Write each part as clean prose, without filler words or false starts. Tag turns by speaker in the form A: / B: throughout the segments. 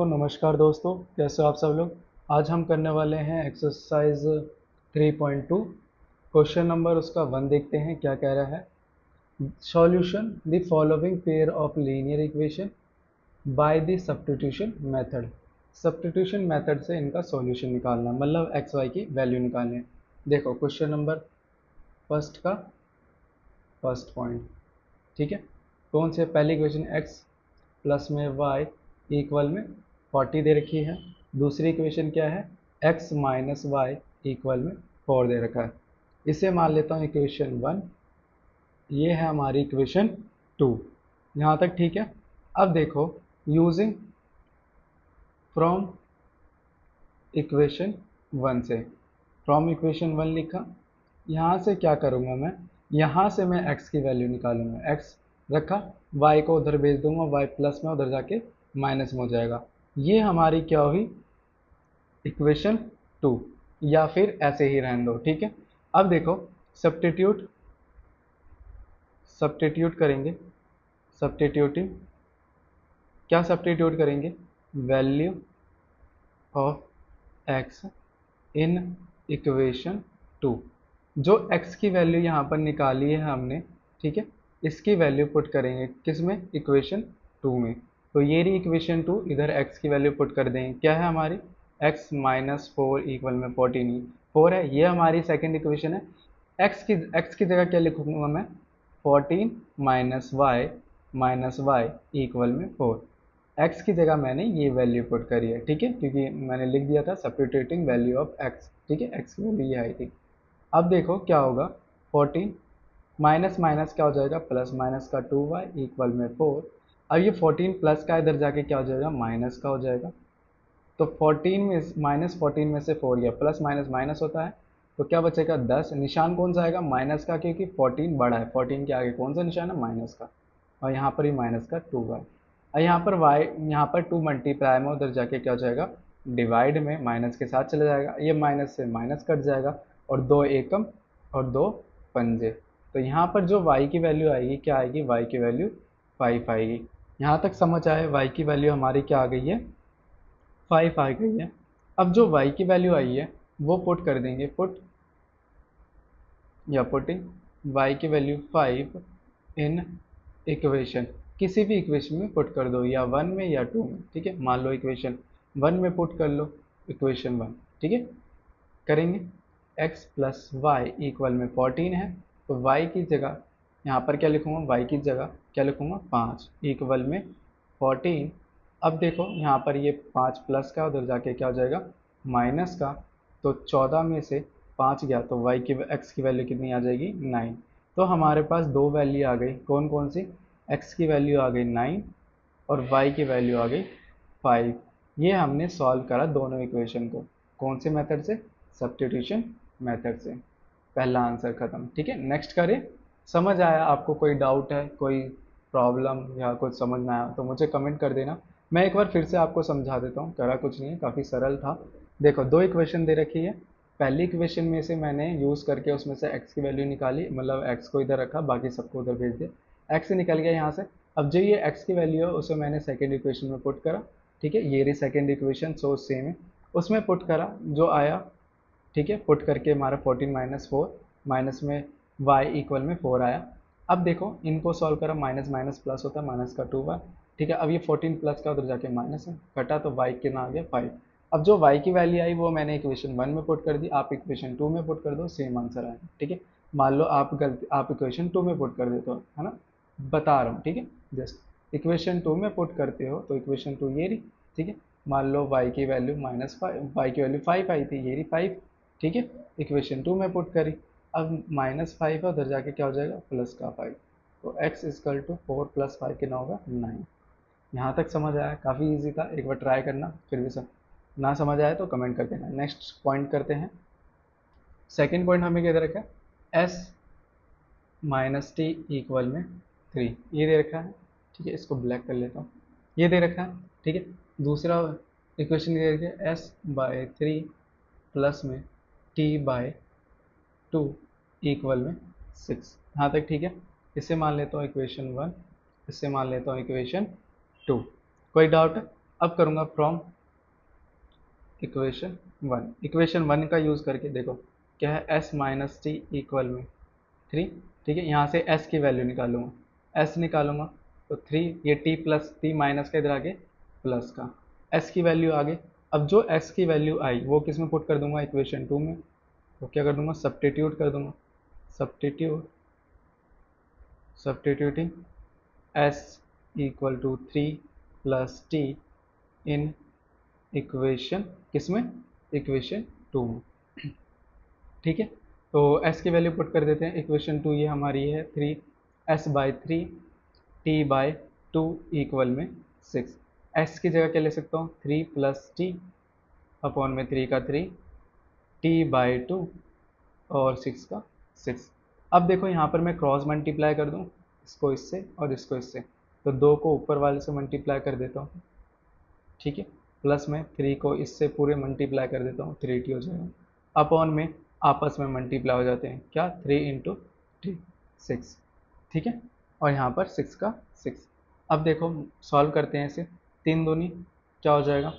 A: तो नमस्कार दोस्तों, कैसे हो आप सब लोग। आज हम करने वाले हैं एक्सरसाइज 3.2। क्वेश्चन नंबर उसका 1 देखते हैं क्या कह रहा है। Solution the following pair of linear equation by the substitution method. Substitution method से इनका सॉल्यूशन निकालना, मतलब एक्स वाई की वैल्यू निकालनी है। देखो क्वेश्चन नंबर फर्स्ट का फर्स्ट पॉइंट, ठीक है। कौन से पहली इक्वेशन एक्स प्लस में वाई इक्वल में 40 दे रखी है। दूसरी इक्वेशन क्या है, x माइनस वाई इक्वल में 4 दे रखा है। इसे मान लेता हूँ इक्वेशन 1। ये है हमारी इक्वेशन 2। यहाँ तक ठीक है। अब देखो, यूजिंग फ्रॉम इक्वेशन 1 से, फ्रॉम इक्वेशन 1 लिखा। यहाँ से क्या करूँगा मैं, यहाँ से मैं x की वैल्यू निकालूंगा। x रखा, y को उधर भेज दूंगा, y प्लस में उधर जाके माइनस में हो जाएगा। ये हमारी क्या हुई, इक्वेशन 2। या फिर ऐसे ही रहने दो, ठीक है। अब देखो, सब्स्टिट्यूट सब्स्टिट्यूट करेंगे। सब्स्टिट्यूटिंग क्या सब्स्टिट्यूट करेंगे, value of x in equation 2। जो x की वैल्यू यहाँ पर निकाली है हमने, ठीक है, इसकी वैल्यू पुट करेंगे किस में, इक्वेशन 2 में। तो ये रही इक्वेशन 2, इधर x की वैल्यू पुट कर देंगे। क्या है हमारी, x माइनस 4 इक्वल में 14 4 है। ये हमारी सेकेंड इक्वेशन है। x की जगह क्या लिखूंगा मैं, 14 माइनस वाई इक्वल में 4। x की जगह मैंने ये वैल्यू पुट करी है, ठीक है, क्योंकि मैंने लिख दिया था सब्स्टिट्यूटिंग वैल्यू ऑफ x, ठीक है। x की वैल्यू ये आई थी। अब देखो क्या होगा, 14 माइनस माइनस क्या हो जाएगा, प्लस माइनस का 2y इक्वल में 4। अब ये 14 प्लस का इधर जाके क्या हो जाएगा, माइनस का हो जाएगा। तो 14 में माइनस 14 में से 4 गया, प्लस माइनस माइनस होता है, तो क्या बचेगा 10। निशान कौन सा आएगा, माइनस का, क्योंकि 14 बड़ा है। 14 के आगे कौन सा निशान है, माइनस का। और यहाँ पर भी माइनस का 2y। और यहाँ पर y, यहाँ पर 2 मल्टीप्लाई में उधर जाके क्या हो जाएगा, डिवाइड में माइनस के साथ चला जाएगा। ये माइनस से माइनस कट जाएगा, और 2 एकम और 2 पंजे। तो यहाँ पर जो y की वैल्यू आएगी, क्या आएगी, y की वैल्यू 5 आएगी। यहाँ तक समझ आए, y की वैल्यू हमारी क्या आ गई है, 5 आ गई है। अब जो y की वैल्यू आई है वो पुट कर देंगे, पुट या पुटिंग y की वैल्यू 5 इन इक्वेशन, किसी भी इक्वेशन में पुट कर दो, या 1 में या 2 में, ठीक है। मान लो इक्वेशन 1 में पुट कर लो, इक्वेशन 1, ठीक है। करेंगे, x प्लस वाई इक्वल में 14 है, तो y की जगह यहाँ पर क्या लिखूंगा, y की जगह क्या लिखूंगा, 5 इक्वल में 14। अब देखो यहाँ पर ये 5 प्लस का, उधर जाके क्या हो जाएगा, माइनस का। तो 14 में से 5 गया, तो y की x की वैल्यू कितनी आ जाएगी, 9। तो हमारे पास दो वैल्यू आ गई, कौन कौन सी, x की वैल्यू आ गई 9 और y की वैल्यू आ गई 5। ये हमने सॉल्व करा दोनों इक्वेशन को, कौन से मेथड से, सब्स्टिट्यूशन मेथड से। पहला आंसर खत्म, ठीक है। नेक्स्ट करें। समझ आया आपको, कोई डाउट है, कोई प्रॉब्लम या कुछ समझ ना आया तो मुझे कमेंट कर देना। मैं एक बार फिर से आपको समझा देता हूँ, करा कुछ नहीं है, काफ़ी सरल था। देखो, दो इक्वेशन दे रखी है। पहली इक्वेशन में से मैंने यूज़ करके उसमें से x की वैल्यू निकाली, मतलब x को इधर रखा, बाकी सबको उधर भेज दिया, x निकल गया यहाँ से। अब जो ये x की वैल्यू है उसे मैंने सेकेंड इक्वेशन में पुट करा, ठीक है। ये रही सेकेंड इक्वेशन, सो सेम है, उसमें पुट करा, जो आया, ठीक है। पुट करके हमारा 14 माइनस 4, माइनस में y इक्वल में 4 आया। अब देखो इनको सॉल्व करा, माइनस माइनस प्लस होता है, माइनस का 2y, ठीक है। अब ये 14 प्लस का उधर जाके माइनस है, कटा, तो y कितना आ गया, 5। अब जो y की वैल्यू आई वो मैंने इक्वेशन 1 में पुट कर दी, आप इक्वेशन 2 में पुट कर दो, सेम आंसर आएगा, ठीक है। मान लो आप गलती, आप इक्वेशन 2 में पुट कर देते हो, है ना, बता रहा हूँ, ठीक है। जस्ट इक्वेशन 2 में पुट करते हो तो इक्वेशन 2 ये रही, ठीक है। मान लो y की वैल्यू -5, y की वैल्यू 5 आई थी, ये रही 5, ठीक है। इक्वेशन 2 में पुट करी, अब -5 है, उधर जाके क्या हो जाएगा, प्लस का 5। तो x इजकल टू 4 प्लस 5 कितना होगा, 9। यहाँ तक समझ आया, काफ़ी इजी था, एक बार ट्राई करना, फिर भी सब ना समझ आया तो कमेंट कर देना। नेक्स्ट पॉइंट करते हैं। सेकेंड पॉइंट हमें क्या दे रखा है, s माइनस टी इक्वल में 3, ये दे रखा है, ठीक है। इसको ब्लैक कर लेता हूँ, ये दे रखा है, ठीक है। दूसरा इक्वेशन दे रखी है s/3 प्लस में t/2 इक्वल में 6। यहाँ तक ठीक है। इसे मान लेता हूँ इक्वेशन 1, इससे मान लेता हूँ इक्वेशन 2। कोई डाउट है, अब करूँगा फ्रॉम इक्वेशन 1, इक्वेशन 1 का यूज़ करके देखो क्या है, s माइनस टी इक्वल में 3, ठीक है। यहाँ से s की वैल्यू निकालूंगा, s निकालूंगा तो 3, ये t प्लस t माइनस का इधर आगे प्लस का, s की वैल्यू आगे। अब जो s की वैल्यू आई वो किस में पुट कर दूंगा, इक्वेशन 2 में। तो क्या कर दूंगा, सब्स्टिट्यूट कर दूंगा, substituting s equal to 3 plus t in equation किसमें, इक्वेशन 2 में, ठीक है। तो s की वैल्यू पुट कर देते हैं, इक्वेशन 2 ये हमारी है 3s/3 t/2 इक्वल में 6। s की जगह क्या ले सकता हूँ, 3 प्लस टी अपॉन में 3 का 3 t/2 और 6 का 6। अब देखो यहाँ पर मैं क्रॉस मल्टीप्लाई कर दूँ, इसको इससे और इसको इससे, तो 2 को ऊपर वाले से मल्टीप्लाई कर देता हूँ, ठीक है। प्लस में 3 को इससे पूरे मल्टीप्लाई कर देता हूँ, 3t हो जाएगा, अपॉन में आपस में मल्टीप्लाई हो जाते हैं, क्या 3 इंटू 3 6, ठीक है। और यहाँ पर 6 का 6। अब देखो सॉल्व करते हैं इसे, 3 दूनी क्या हो जाएगा,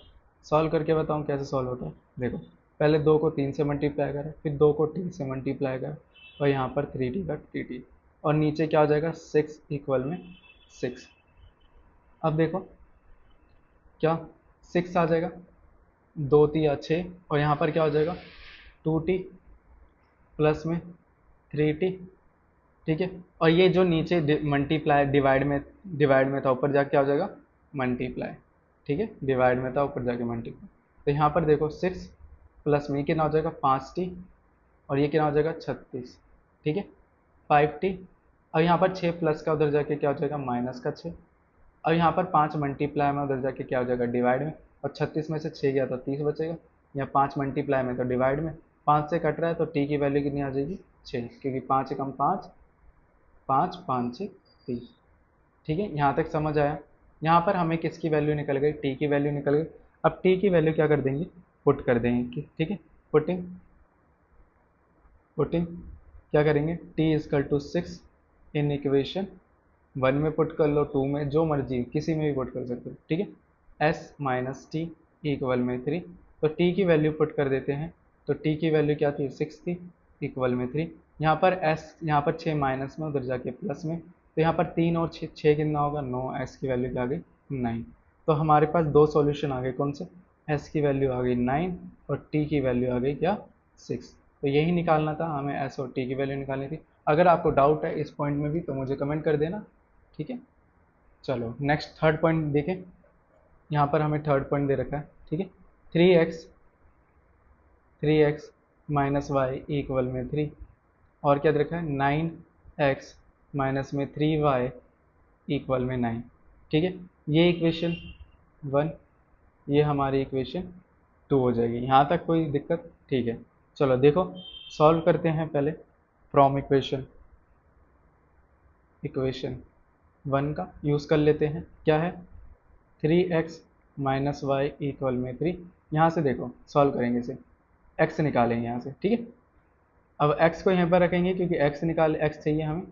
A: सॉल्व करके बताऊँ कैसे सॉल्व होता है। देखो पहले 2 को 3 से मल्टीप्लाई करें, फिर 2 को t से मल्टीप्लाई करें, और यहाँ पर 3t का 3t, और नीचे क्या हो जाएगा 6 इक्वल में 6। अब देखो क्या 6 आ जाएगा, 2 तिया 6, और यहाँ पर क्या हो जाएगा 2t प्लस में 3t, ठीक है। और ये जो नीचे मल्टीप्लाई डिवाइड में था, ऊपर जाके क्या हो जाएगा मल्टीप्लाई, ठीक है। डिवाइड में था, ऊपर जाके मल्टीप्लाई। तो यहाँ पर देखो 6 प्लस में कितना हो जाएगा 5t, और ये कितना हो जाएगा 36, ठीक है 5t। अब यहाँ पर 6 प्लस का उधर जाके क्या हो जाएगा माइनस का 6। अब यहाँ पर 5 मल्टीप्लाई में उधर जाके क्या हो जाएगा डिवाइड में, और 36 में से 6 गया तो 30 बचेगा। या 5 मल्टीप्लाई में तो डिवाइड में, 5 से कट रहा है तो t की वैल्यू कितनी आ जाएगी 6, क्योंकि 5 से कम 5, 5 5 से 30, ठीक है। यहाँ तक समझ आया। यहाँ पर हमें किसकी वैल्यू निकल गई, t की वैल्यू निकल गई। अब t की वैल्यू क्या कर देंगे, पुट कर देंगे, ठीक है। पुटिंग पुटिंग क्या करेंगे, t is equal to 6 in equation 1 में पुट कर लो, 2 में, जो मर्जी किसी में भी पुट कर सकते हो, ठीक है। s माइनस टी इक्वल में 3, तो t की वैल्यू पुट कर देते हैं। तो t की वैल्यू क्या थी 6 थी, इक्वल में 3। यहाँ पर s, यहाँ पर 6 माइनस में, उधर जाके प्लस में, तो यहाँ पर 3 और 6 कितना होगा 9, s की वैल्यू क्या आ गई 9। तो हमारे पास दो सॉल्यूशन आ गए, कौन से, s की वैल्यू आ गई 9 और t की वैल्यू आ गई क्या 6। तो यही निकालना था हमें, s और t की वैल्यू निकालनी थी। अगर आपको डाउट है इस पॉइंट में भी तो मुझे कमेंट कर देना, ठीक है। चलो नेक्स्ट थर्ड पॉइंट देखें, यहाँ पर हमें थर्ड पॉइंट दे रखा है, ठीक है। 3x माइनस वाई इक्वल में 3, और क्या दे रखा है 9x माइनस में 3y इक्वल में 9, ठीक है। ये इक्वेशन 1, ये हमारी इक्वेशन 2 हो जाएगी। यहाँ तक कोई दिक्कत, ठीक है। चलो देखो सॉल्व करते हैं पहले फ्रॉम इक्वेशन 1 का यूज़ कर लेते हैं। क्या है 3x माइनस वाई इक्वल में 3। यहाँ से देखो सॉल्व करेंगे इसे, x निकालेंगे यहाँ से, ठीक है। अब x को यहाँ पर रखेंगे क्योंकि x चाहिए हमें।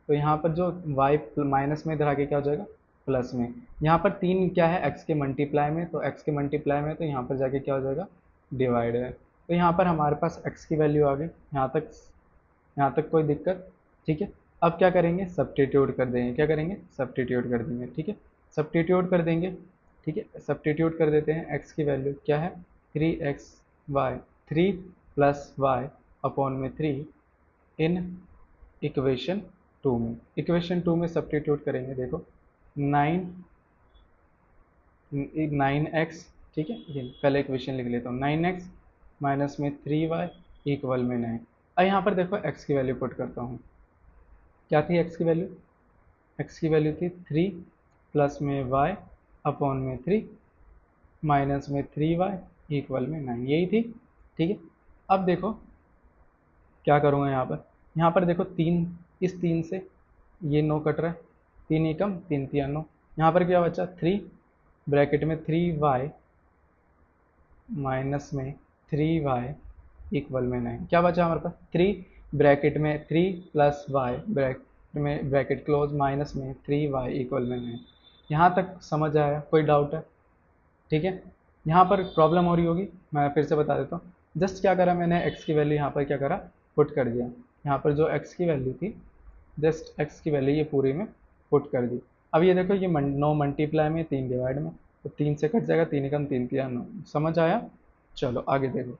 A: तो यहाँ पर जो y माइनस में इधर आके क्या हो जाएगा प्लस में। यहाँ पर 3 क्या है x के मल्टीप्लाई में, तो x के मल्टीप्लाई में, तो यहाँ पर जाके क्या हो जाएगा डिवाइड है। तो यहाँ पर हमारे पास x की वैल्यू आ गई। यहाँ तक कोई दिक्कत, ठीक है। अब क्या करेंगे सब्स्टिट्यूट कर देंगे, क्या करेंगे सब्स्टिट्यूट कर देंगे, ठीक है। सब्स्टिट्यूट कर देंगे, ठीक है। सब्स्टिट्यूट कर देते हैं, x की वैल्यू क्या है 3 प्लस वाई अपॉन में 3 इन इक्वेशन 2 में। इक्वेशन 2 में सब्स्टिट्यूट करेंगे, देखो 9x, ठीक है। ये पहले इक्वेशन लिख लेता हूँ, 9x माइनस में 3y इक्वल में 9। अब यहाँ पर देखो x की वैल्यू पुट करता हूँ, क्या थी x की वैल्यू, x की वैल्यू थी 3 प्लस में y अपॉन में 3 माइनस में 3y इक्वल में 9, यही थी, ठीक है। अब देखो क्या करूँगा यहाँ पर देखो 3, इस 3 से ये 9 कट रहा है, 3 एकम 3 तिया 9। यहाँ पर क्या बचा 3 ब्रैकेट में 3y माइनस में 3y इक्वल में 9, क्या बचा हमारे पास 3 ब्रैकेट में 3 plus y bracket close minus में 3y इक्वल में 9। यहाँ तक समझ आया, कोई डाउट है, ठीक है। यहाँ पर प्रॉब्लम हो रही होगी, मैं फिर से बता देता हूँ। जस्ट क्या करा मैंने, x की वैल्यू यहाँ पर क्या करा, पुट कर दिया। यहाँ पर जो x की वैल्यू थी, जस्ट x की वैल्यू ये पूरी में पुट कर दी। अब ये देखो, ये 9 मल्टीप्लाई में, 3 डिवाइड में, तो 3 से कट जाएगा, 3 एकम 3 3 9। समझ आया? चलो आगे देखो।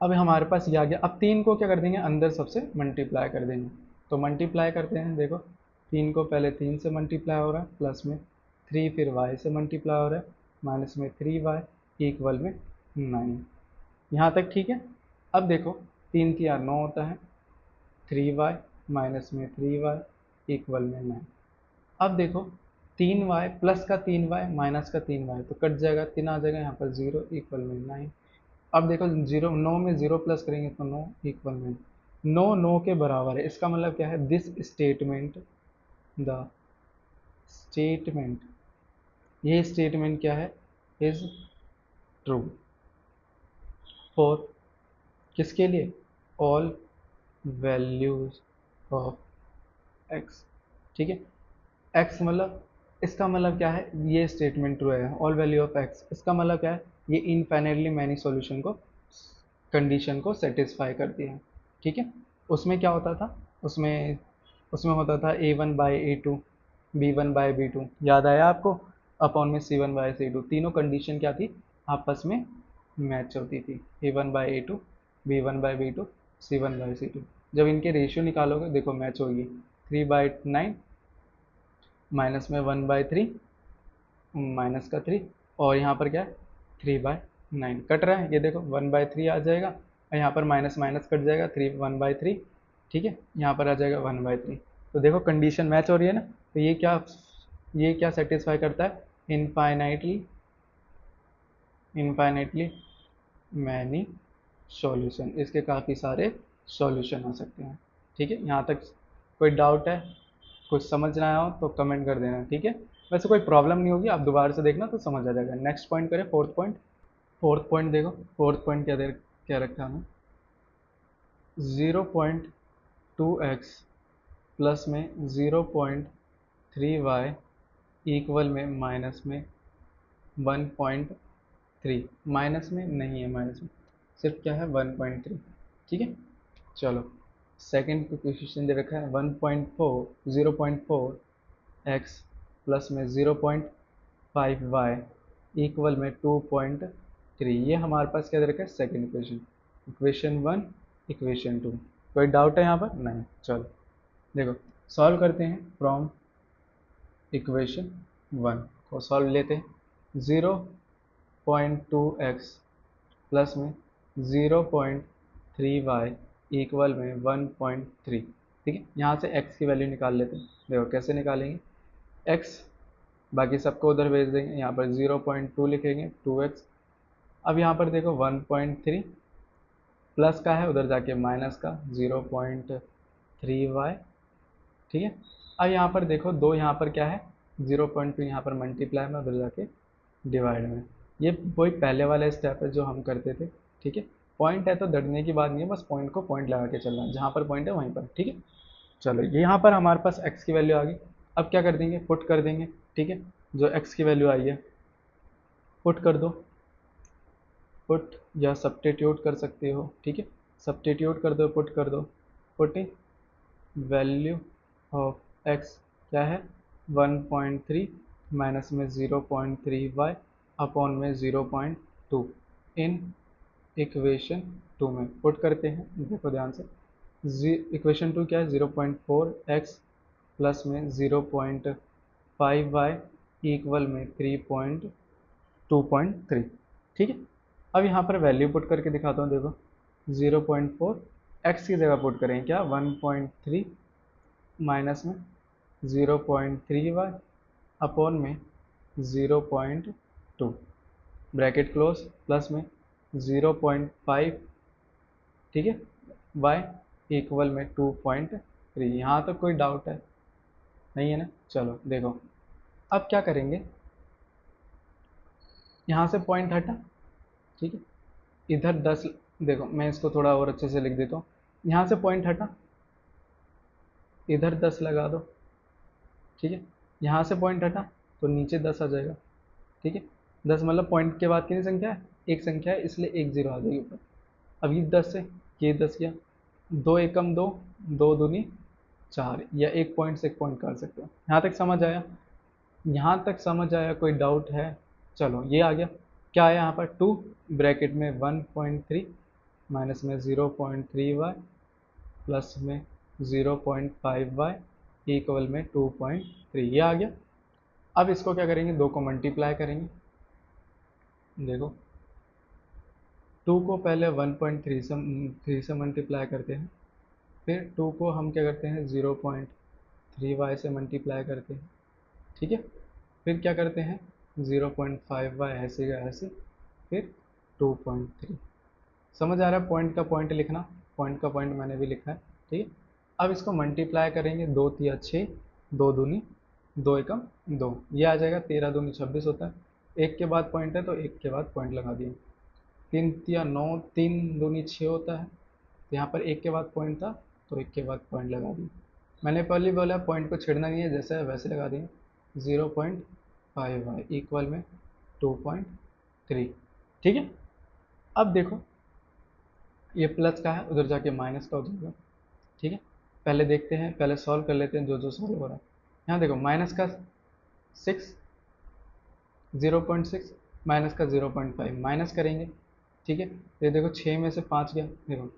A: अब हमारे पास ये आ गया। अब 3 को क्या कर देंगे, अंदर सबसे मल्टीप्लाई कर देंगे। तो मल्टीप्लाई करते हैं, देखो 3 को पहले 3 से मल्टीप्लाई हो रहा है, प्लस में 3 फिर y से मल्टीप्लाई हो रहा है, माइनस में 3y इक्वल में 9। यहाँ तक ठीक है। अब देखो 3 3 9 होता है, 3y माइनस में 3y इक्वल में 9। अब देखो 3y प्लस का 3y माइनस का 3y तो कट जाएगा, 3 आ जाएगा, यहाँ पर 0 इक्वल में 9। अब देखो 0 9 में 0 प्लस करेंगे तो 9 इक्वल में 9 9 के बराबर है। इसका मतलब क्या है, दिस स्टेटमेंट, द स्टेटमेंट, ये स्टेटमेंट क्या है, इज ट्रू फॉर, किसके लिए, ऑल वैल्यूज ऑफ एक्स। ठीक है, एक्स मतलब, इसका मतलब क्या है, ये स्टेटमेंट ट्रू है, ऑल वैल्यू ऑफ एक्स, इसका मतलब क्या है, ये इनफाइनाइटली मैनी सॉल्यूशन को, कंडीशन को सेटिस्फाई करती है। ठीक है, उसमें क्या होता था, उसमें उसमें होता था a1/a2, b1/b2, याद आया आपको, अपॉन में c1/c2, तीनों कंडीशन क्या थी, आपस में मैच होती थी, a1/a2, b1/b2, c1/c2। जब इनके रेशियो निकालोगे, देखो मैच होगी, 3/9 माइनस में 1/3 माइनस का 3, और यहाँ पर क्या है, 3/9 कट रहा है, ये देखो 1/3 आ जाएगा, और यहाँ पर माइनस माइनस कट जाएगा, 1/3। ठीक है, यहाँ पर आ जाएगा 1/3। तो देखो कंडीशन मैच हो रही है ना। तो ये क्या सेटिस्फाई करता है, इनफाइनाइटली इनफाइनाइटली मैनी सॉल्यूशन, इसके काफ़ी सारे सॉल्यूशन आ सकते हैं। ठीक है, यहाँ तक कोई डाउट है, कुछ समझ ना आया हो तो कमेंट कर देना। ठीक है, वैसे कोई प्रॉब्लम नहीं होगी, आप दोबारा से देखना तो समझ आ जाएगा। नेक्स्ट पॉइंट करें, फोर्थ पॉइंट। फोर्थ पॉइंट देखो, फोर्थ पॉइंट क्या रखा हमें, 0.2x प्लस में 0.3y इक्वल में माइनस में 1.3, माइनस में नहीं है, माइनस में सिर्फ क्या है 1.3। ठीक है, चलो सेकंड क्वेश्चन दे रखा है 0.4 x प्लस में 0.5y इक्वल में 2.3। ये हमारे पास क्या दे रखा है, सेकंड इक्वेशन, इक्वेशन 1, इक्वेशन 2। कोई डाउट है यहाँ पर, नहीं। चलो देखो सॉल्व करते हैं, फ्रॉम इक्वेशन 1 को सॉल्व लेते हैं। 0.2x प्लस में 0.3y इक्वल में 1.3। ठीक है, यहाँ से x की वैल्यू निकाल लेते हैं। देखो कैसे निकालेंगे, x बाकी सबको उधर भेज देंगे, यहाँ पर 0.2 लिखेंगे, 2x। अब यहाँ पर देखो 1.3 प्लस का है, उधर जाके माइनस का 0.3y। ठीक है, अब यहाँ पर देखो दो, यहाँ पर क्या है 0.2, यहाँ पर मल्टीप्लाई में, उधर जाके डिवाइड में। ये वही पहले वाला स्टेप है जो हम करते थे। ठीक है, पॉइंट है तो डरने की बात नहीं है, बस पॉइंट को पॉइंट लगा के चलना, जहाँ पर पॉइंट है वहीं पर। ठीक है, चलो ये यहाँ पर हमारे पास x की वैल्यू आ गई। अब क्या कर देंगे, पुट कर देंगे। ठीक है, जो x की वैल्यू आई है पुट कर दो, पुट या सब्स्टिट्यूट कर सकते हो। ठीक है, सब्स्टिट्यूट कर दो, पुट कर दो। पुटिंग वैल्यू ऑफ x क्या है, 1.3 माइनस में 0.3y अपॉन में 0.2 इन इक्वेशन 2 में पुट करते हैं। देखो ध्यान से, इक्वेशन 2 क्या है, 0.4x प्लस में 0.5y इक्वल में 2.3। ठीक है, अब यहाँ पर वैल्यू पुट करके दिखाता हूँ। देखो 0.4 x की जगह पुट करें क्या, 1.3 माइनस में 0.3y अपॉन में 0.2 ब्रैकेट क्लोज, प्लस में 0.5। ठीक है, y इक्वल में 2.3। यहाँ तक कोई डाउट है, नहीं है ना। चलो देखो अब क्या करेंगे, यहाँ से पॉइंट हटा। ठीक है, इधर 10, देखो मैं इसको थोड़ा और अच्छे से लिख देता हूँ। यहाँ से पॉइंट हटा, इधर 10 लगा दो। ठीक है, यहाँ से पॉइंट हटा तो नीचे 10 आ जाएगा। ठीक है। 10 मतलब पॉइंट के बाद कितनी संख्या है, एक संख्या है, इसलिए एक जीरो आ जाएगी ऊपर। अब ये 10 है, ये 10 गया, दो एकम दो, दो दूनी चार, या एक पॉइंट से एक पॉइंट कर सकते हो। यहाँ तक समझ आया, यहाँ तक समझ आया, कोई डाउट है? चलो ये आ गया, क्या है यहाँ पर 2 ब्रैकेट में 1.3 माइनस में 0.3y प्लस में 0.5y इक्वल में 2.3, ये आ गया। अब इसको क्या करेंगे, दो को मल्टीप्लाई करेंगे। देखो 2 को पहले 1.3 से मल्टीप्लाई करते हैं, फिर 2 को हम क्या करते हैं 0.3y से मल्टीप्लाई करते हैं, ठीक है। फिर क्या करते हैं 0.5y ऐसे का ऐसे, फिर 2.3। समझ आ रहा है पॉइंट का पॉइंट लिखना, पॉइंट का पॉइंट मैंने भी लिखा है, ठीक है। अब इसको मल्टीप्लाई करेंगे, 2 तिया 6, 2 दूनी 2 एकम 2, ये आ जाएगा 13 दूनी 26 होता है। एक के बाद पॉइंट है तो एक के बाद पॉइंट लगा दिए। 3 तिया 9, 3 दूनी 6 होता है, तो यहाँ पर एक के बाद पॉइंट था तो एक के बाद पॉइंट लगा दिए। मैंने पहले बोला पॉइंट को छेड़ना नहीं है, जैसे है वैसे लगा दिए। 0.5y इक्वल में 2.3, ठीक है। अब देखो ये प्लस का है, उधर जाके माइनस का हो जाएगा, ठीक है। पहले देखते हैं, पहले सॉल्व कर लेते हैं जो जो सॉल्व हो रहा है। यहाँ देखो माइनस का 6, 0.6 माइनस का 0.5 माइनस करेंगे, ठीक है। ये देखो 6 में से 5 गया, देखो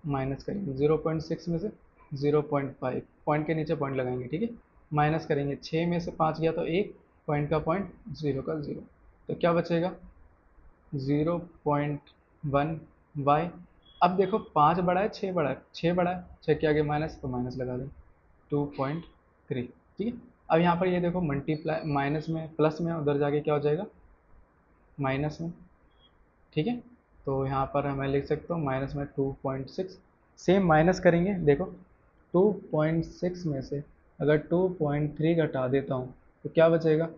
A: माइनस करेंगे 0.6 में से 0.5, पॉइंट के नीचे पॉइंट लगाएंगे, ठीक है। माइनस करेंगे 6 में से 5 गया तो एक, पॉइंट का पॉइंट, जीरो का जीरो, तो क्या बचेगा 0.1y। अब देखो 5 बड़ा है 6 बड़ा है, 6 बड़ा है, 6 के आगे माइनस तो माइनस लगा दें, 2.3, ठीक है। अब यहाँ पर ये देखो मल्टीप्लाई, माइनस में प्लस में, उधर जाके क्या हो जाएगा माइनस में, ठीक है। तो यहाँ पर मैं लिख सकता हूँ माइनस में 2.6। सेम माइनस करेंगे, देखो 2.6 में से अगर 2.3 घटा देता हूँ तो क्या बचेगा,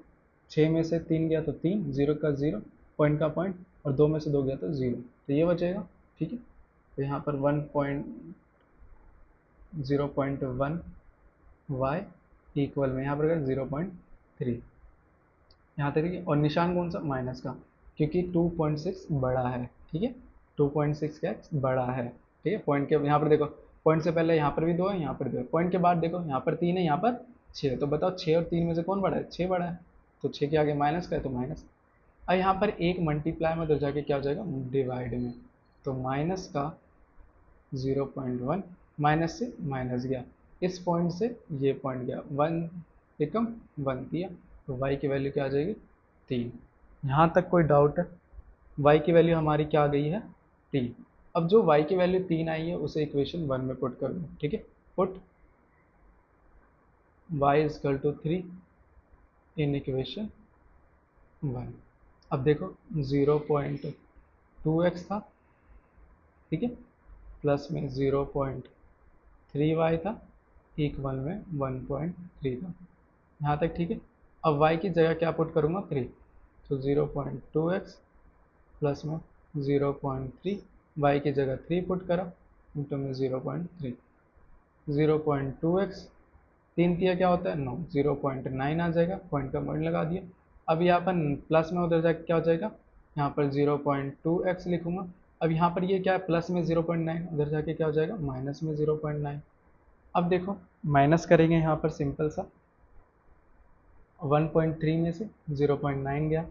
A: 6 में से 3 गया तो 3, जीरो का जीरो, पॉइंट का पॉइंट, और 2 में से 2 गया तो जीरो, तो ये बचेगा, ठीक है। तो यहाँ पर 0.1y इक्वल में यहाँ पर 0.3, यहाँ तक, ठीक है। और निशान कौन सा, माइनस का, क्योंकि 2.6 बड़ा है, ठीक है। 2.6 क्या बड़ा है, ठीक है। पॉइंट के यहाँ पर देखो, पॉइंट से पहले यहाँ पर भी 2 है, यहाँ पर 2 है, पॉइंट के बाद देखो यहाँ पर 3 है, यहाँ पर 6 है, तो बताओ 6 और 3 में से कौन बड़ा है, 6 बड़ा है, तो 6 के आगे माइनस का है तो माइनस। अब यहाँ पर एक मल्टीप्लाई में उधर जाके क्या हो जाएगा डिवाइड में, तो माइनस का 0.1, माइनस से माइनस गया, इस पॉइंट से ये पॉइंट गया, 1 एकम 1 दिया, तो y की वैल्यू क्या आ जाएगी 3। यहाँ तक कोई डाउट है? y की वैल्यू हमारी क्या आ गई है 3। अब जो y की वैल्यू 3 आई है उसे इक्वेशन 1 में पुट कर दो, ठीक है। Put y is equal to 3 in equation 1। अब देखो 0.2x था, ठीक है, प्लस में 0.3y था, इक्वल में 1.3 था, यहाँ तक ठीक है। अब y की जगह क्या पुट करूँगा 3, तो 0.2x प्लस में 0.3, y की जगह 3 पुट करा, इंटू में 0.3, 0.2x, 3 तिया क्या होता है 9, 0.9 आ जाएगा, पॉइंट का पॉइंट लगा दिया। अब यहाँ पर प्लस में उधर जाके क्या हो जाएगा, यहाँ पर 0.2x लिखूंगा। अब यहाँ पर ये क्या है प्लस में 0.9, उधर जाके क्या हो जाएगा माइनस में 0.9। अब देखो माइनस करेंगे यहाँ पर सिंपल सा, 1.3 में से 0.9 गया,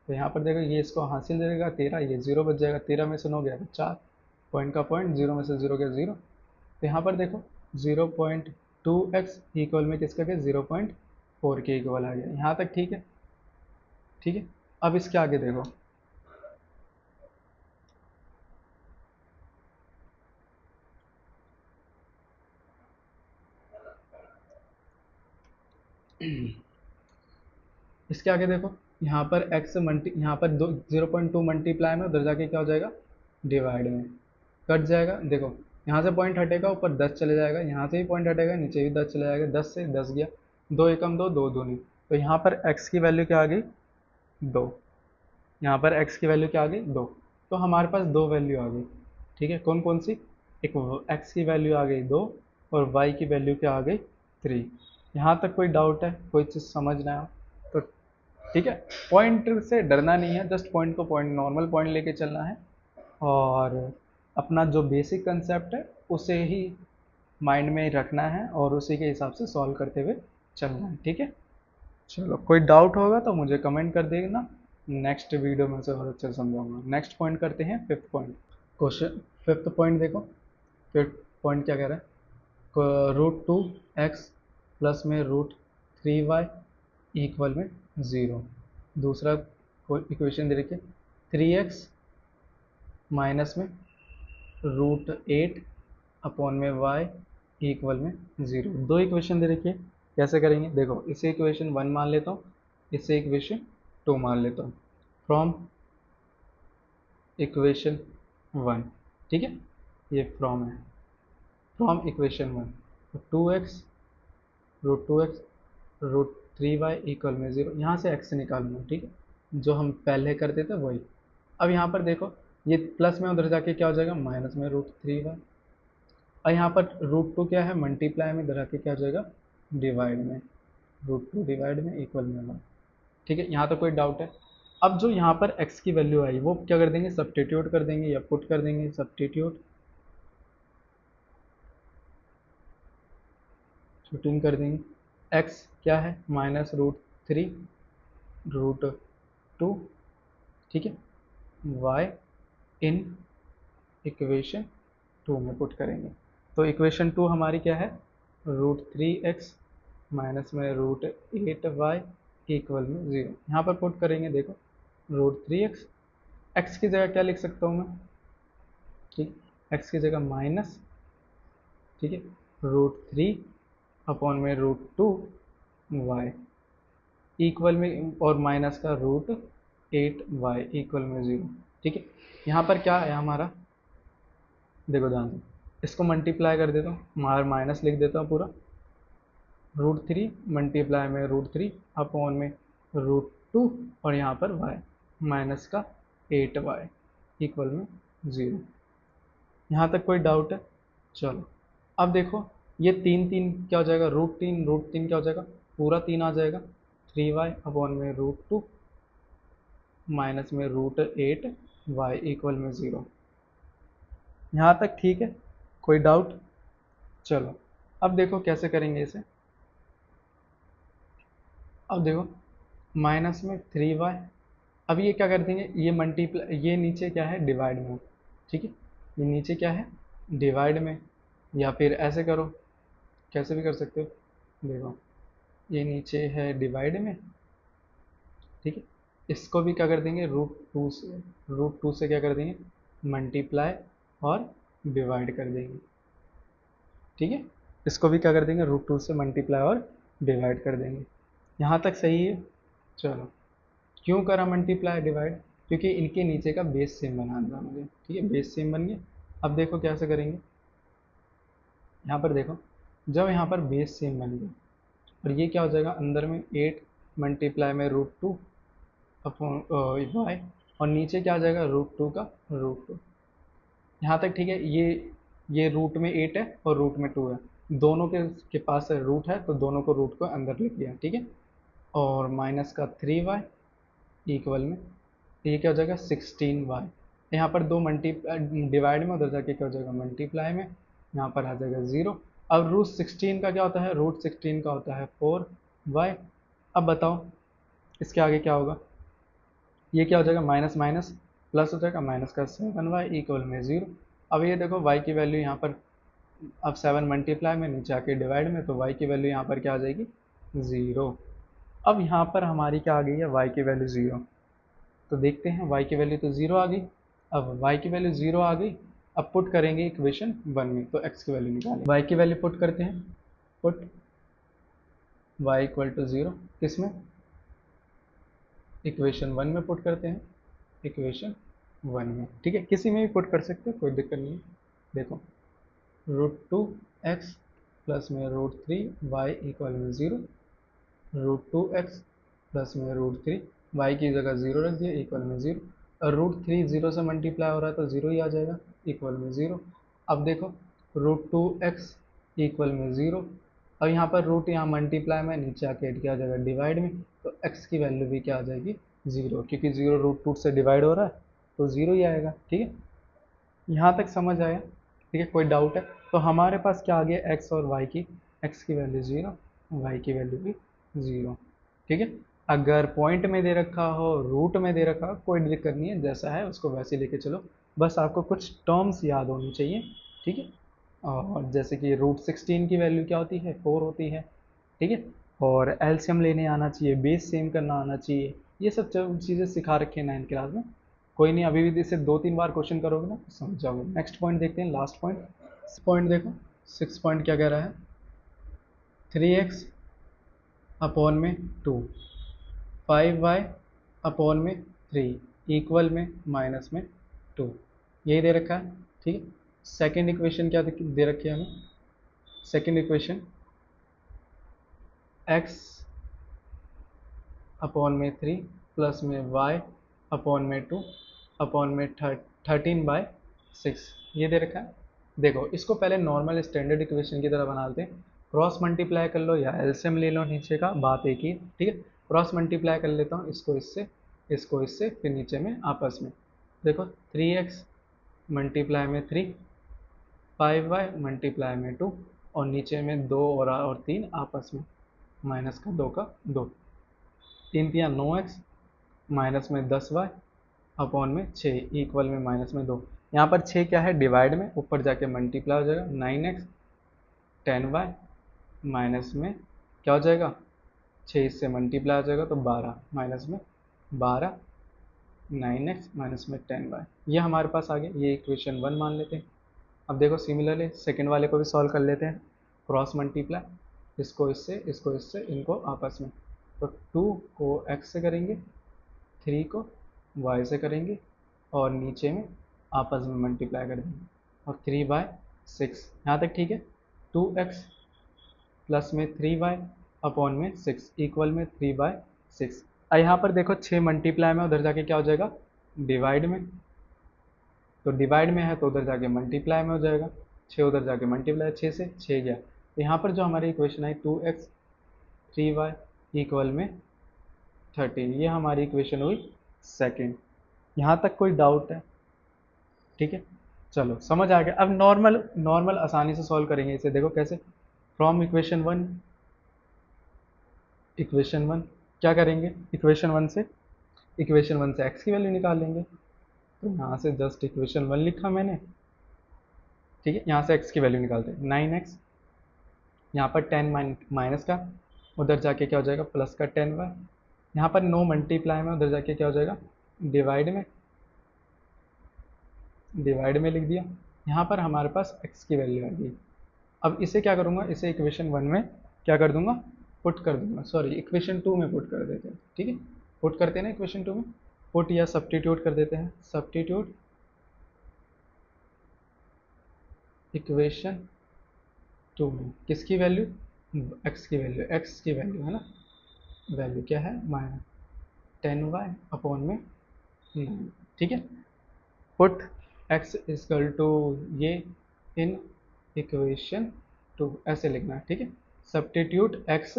A: तो यहाँ पर देखो ये इसको हासिल देगा 13, ये 0 बच जाएगा, 13 में से 9 गया तो 4, पॉइंट का पॉइंट, 0 में से 0 गया 0, तो यहाँ पर देखो 0.2x इक्वल में किसका गया 0.4 के इक्वल आ गया, यहाँ तक ठीक है, ठीक है। अब इसके आगे देखो इसके आगे देखो, यहाँ पर x यहाँ पर 0.2 मल्टीप्लाई में उधर जाके क्या हो जाएगा डिवाइड में, कट जाएगा, देखो यहाँ से पॉइंट हटेगा ऊपर 10 चले जाएगा, यहाँ से भी पॉइंट हटेगा नीचे भी 10 चले जाएगा, 10 से 10 गया, 2 एकम 2, 2 दूनी, तो यहाँ पर x की वैल्यू क्या आ गई 2, यहाँ पर x की वैल्यू क्या आ गई 2, तो हमारे पास 2 वैल्यू आ गई, ठीक है। कौन कौन सी, एक x की वैल्यू आ गई 2 और y की वैल्यू क्या आ गई 3। यहाँ तक कोई डाउट है, कोई चीज़ समझ ना आया तो ठीक है। पॉइंट से डरना नहीं है, जस्ट पॉइंट को पॉइंट नॉर्मल पॉइंट लेके चलना है और अपना जो बेसिक कंसेप्ट है उसे ही माइंड में रखना है और उसी के हिसाब से सॉल्व करते हुए चलना है। ठीक है, चलो कोई डाउट होगा तो मुझे कमेंट कर देना, नेक्स्ट वीडियो में से और अच्छे से समझाऊंगा। नेक्स्ट पॉइंट करते हैं, fifth point. Question fifth point देखो, फिफ्थ पॉइंट क्या कह रहा है, √2x प्लस में √3y इक्वल में 0। दूसरा इक्वेशन दे रखिए 3x माइनस में √8 अपॉन में y इक्वल में 0। दो इक्वेशन दे रखिए, कैसे करेंगे देखो, इसे इक्वेशन 1 मान लेता हूँ, इसे इक्वेशन 2 मान लेता हूँ। फ्रॉम इक्वेशन 1, ठीक है, ये फ्रॉम है, फ्रॉम इक्वेशन 1 तो 2x √3y इक्वल में 0, यहाँ से x निकालूंगा। ठीक है, जो हम पहले करते थे वही। अब यहाँ पर देखो, ये प्लस में उधर जाके क्या हो जाएगा, माइनस में √3y। और यहाँ पर √2 क्या है, मल्टीप्लाई में, इधर आके क्या हो जाएगा, डिवाइड में, √2 डिवाइड में इक्वल में 1। ठीक है, यहाँ तो कोई डाउट है। अब जो यहाँ पर x की वैल्यू आई वो क्या कर देंगे, सब्स्टिट्यूट कर देंगे या पुट कर देंगे, सब्स्टिट्यूट पुटिंग कर देंगे। x क्या है, -√3 √2, ठीक है, y इन इक्वेशन 2 में पुट करेंगे। तो इक्वेशन 2 हमारी क्या है, √3x माइनस में √8y इक्वल में 0। यहाँ पर पुट करेंगे, देखो √3x, x की जगह क्या लिख सकता हूँ मैं, ठीक, x की जगह माइनस, ठीक है, √3 अपॉन में √2y इक्वल में, और माइनस का √8y इक्वल में 0। ठीक है, यहाँ पर क्या है हमारा, देखो ध्यान से, इसको मल्टीप्लाई कर देता हूँ, माइनस लिख देता हूँ पूरा, √3 मल्टीप्लाई में √3 अपॉन में √2 और यहाँ पर y माइनस का 8y इक्वल में 0। यहाँ तक कोई डाउट है, चलो अब देखो, ये 3 क्या हो जाएगा, √3 क्या हो जाएगा, पूरा 3 आ जाएगा, 3y अपॉन में √2 माइनस में √8y इक्वल में 0। यहाँ तक ठीक है, कोई डाउट। चलो अब देखो कैसे करेंगे इसे। अब देखो माइनस में 3y, अब ये क्या कर देंगे, ये मल्टीप्लाई, ये नीचे क्या है, डिवाइड में, ठीक है, ये नीचे क्या है, डिवाइड में, या फिर ऐसे करो, कैसे भी कर सकते हो। देखो ये नीचे है डिवाइड में, ठीक है, इसको भी क्या कर देंगे, √2 से क्या कर देंगे, मल्टीप्लाई और डिवाइड कर देंगे। ठीक है, इसको भी क्या कर देंगे, √2 से मल्टीप्लाई और डिवाइड कर देंगे। यहाँ तक सही है। चलो क्यों करा मल्टीप्लाई डिवाइड, क्योंकि इनके नीचे का बेस सेम बनाना था मुझे। ठीक है, बेस सेम बन गया। अब देखो कैसे करेंगे, यहाँ पर देखो, जब यहाँ पर बेस सेम बन गया और ये क्या हो जाएगा, अंदर में 8 मल्टीप्लाई में √2 अपॉन y, और नीचे क्या आ जाएगा, √2 का √2। यहाँ तक ठीक है, ये रूट में 8 है और रूट में 2 है, दोनों के पास रूट है तो दोनों को रूट को अंदर लिख लिया। ठीक है, और माइनस का 3y इक्वल में, ये क्या हो जाएगा, 16y। यहाँ पर दो डिवाइड में, उधर जाके क्या हो जाएगा, मल्टीप्लाई में, यहाँ पर आ जाएगा 0। अब √16 का क्या होता है, √16 का होता है 4y। अब बताओ इसके आगे क्या होगा, ये क्या हो जाएगा, माइनस माइनस प्लस हो जाएगा, माइनस का 7y इक्वल में 0। अब ये देखो y की वैल्यू यहाँ पर, अब 7 मल्टीप्लाई में, नीचे आके डिवाइड में, तो y की वैल्यू यहाँ पर क्या आ जाएगी, 0। अब यहाँ पर हमारी क्या आ गई है, y की वैल्यू 0। तो देखते हैं, y की वैल्यू तो 0 आ गई। अब y की वैल्यू 0 आ गई, अब पुट करेंगे इक्वेशन 1 में, तो x की वैल्यू निकालें, y की वैल्यू पुट करते हैं, पुट y इक्वल टू 0 किस में, इक्वेशन 1 में पुट करते हैं, इक्वेशन 1 में। ठीक है, किसी में भी पुट कर सकते हो, कोई दिक्कत नहीं है। देखो √2x प्लस में √3y इक्वल में 0, √2x प्लस में √3, y की जगह 0 रख दिया इक्वल में 0, और √3 0 से मल्टीप्लाई हो रहा है तो 0 ही आ जाएगा इक्वल में 0। अब देखो √2x इक्वल में 0, अब यहाँ पर रूट यहाँ मल्टीप्लाई में, नीचे आके ऐड किया जाएगा डिवाइड में, तो x की वैल्यू भी क्या आ जाएगी 0, क्योंकि 0 रूट टू से डिवाइड हो रहा है तो 0 ही आएगा। ठीक है, यहाँ तक समझ आया? ठीक है, कोई डाउट है? तो हमारे पास क्या आ गया x और y की, x की वैल्यू 0, y की वैल्यू भी 0। ठीक है, अगर पॉइंट में दे रखा हो, रूट में दे रखा हो, कोई दिक्कत नहीं है, जैसा है उसको वैसे लेके चलो, बस आपको कुछ टर्म्स याद होनी चाहिए। ठीक है, और जैसे कि √16 की वैल्यू क्या होती है, 4 होती है। ठीक है, और एलसीएम लेने आना चाहिए, बेस सेम करना आना चाहिए, ये सब चीज़ें सिखा रखी है 9th क्लास में। कोई नहीं, अभी भी इसे 2-3 बार क्वेश्चन करोगे ना तो समझ जाओगे। नेक्स्ट पॉइंट देखते हैं, लास्ट पॉइंट। पॉइंट देखो, 6 पॉइंट क्या कह रहा है, 3x अपॉन में 2, 5y अपॉन में 3 इक्वल में माइनस में 2, यही दे रखा है। ठीक है, सेकेंड इक्वेशन क्या दे रखी है हमें, सेकेंड इक्वेशन x अपॉन में 3 प्लस में y अपॉन में 2 अपॉन में 13/6, ये दे रखा है। देखो, इसको पहले नॉर्मल स्टैंडर्ड इक्वेशन की तरह बना लेते हैं, क्रॉस मल्टीप्लाई कर लो या एलसीएम ले लो, नीचे का बात एक ही। ठीक है, क्रॉस मल्टीप्लाई कर लेता हूँ, इसको इससे फिर नीचे में आपस में देखो, 3x मल्टीप्लाई में 3, 5y मल्टीप्लाई में 2, और नीचे में 2 और 3 आपस में, माइनस का 2 का 2, 3×3 = 9x, माइनस में 10y अपॉन में 6 इक्वल में माइनस में 2। यहाँ पर 6 क्या है, डिवाइड में, ऊपर जाके मल्टीप्लाई हो जाएगा, 9x 10y माइनस में क्या हो जाएगा, 6 इससे मल्टीप्लाई हो जाएगा तो 12, माइनस में 12, 9x माइनस में 10y, ये हमारे पास आ गया। ये इक्वेशन 1 मान लेते हैं। अब देखो, सिमिलरली सेकेंड वाले को भी सॉल्व कर लेते हैं, क्रॉस मल्टीप्लाई, इसको इससे इनको आपस में, तो 2 को x से करेंगे, 3 को y से करेंगे, और नीचे में आपस में मल्टीप्लाई कर देंगे, और 3/6, यहाँ तक ठीक है। 2x प्लस में 3y अपॉन में 6 इक्वल में 3/6। अब यहाँ पर देखो, 6 मल्टीप्लाई में, उधर जाके क्या हो जाएगा, डिवाइड में, तो डिवाइड में है तो उधर जाके मल्टीप्लाई में हो जाएगा, 6 उधर जाके मल्टीप्लाई, 6 से 6 गया, तो यहाँ पर जो हमारी इक्वेशन आई 2x 3y इक्वल में 13, ये हमारी इक्वेशन हुई सेकेंड। यहाँ तक कोई डाउट है? ठीक है, चलो समझ आ गया। अब नॉर्मल नॉर्मल आसानी से सॉल्व करेंगे इसे, देखो कैसे, फ्रॉम इक्वेशन वन क्या करेंगे, इक्वेशन वन से x की वैल्यू निकाल लेंगे, तो यहाँ से जस्ट इक्वेशन 1 लिखा मैंने। ठीक है, यहाँ से x की वैल्यू निकालते हैं, 9x, यहाँ पर 10 माइनस का, उधर जाके क्या हो जाएगा, प्लस का 10y, यहाँ पर नो मल्टीप्लाई में, उधर जाके क्या हो जाएगा, डिवाइड में लिख दिया। यहाँ पर हमारे पास x की वैल्यू आ गई। अब इसे क्या करूँगा, इसे इक्वेशन 1 में क्या कर दूंगा, पुट कर दूंगा, सॉरी इक्वेशन 2 में पुट कर देते हैं। ठीक है, पुट करते हैं ना इक्वेशन 2 में, पुट या सब्स्टिट्यूट कर देते हैं, सब्स्टिट्यूट इक्वेशन 2 में किसकी वैल्यू, x की वैल्यू है ना, वैल्यू क्या है, -10y अपॉन में 9। ठीक है, पुट x इक्वल टू ये इन इक्वेशन 2, ऐसे लिखना है। ठीक है, substitute x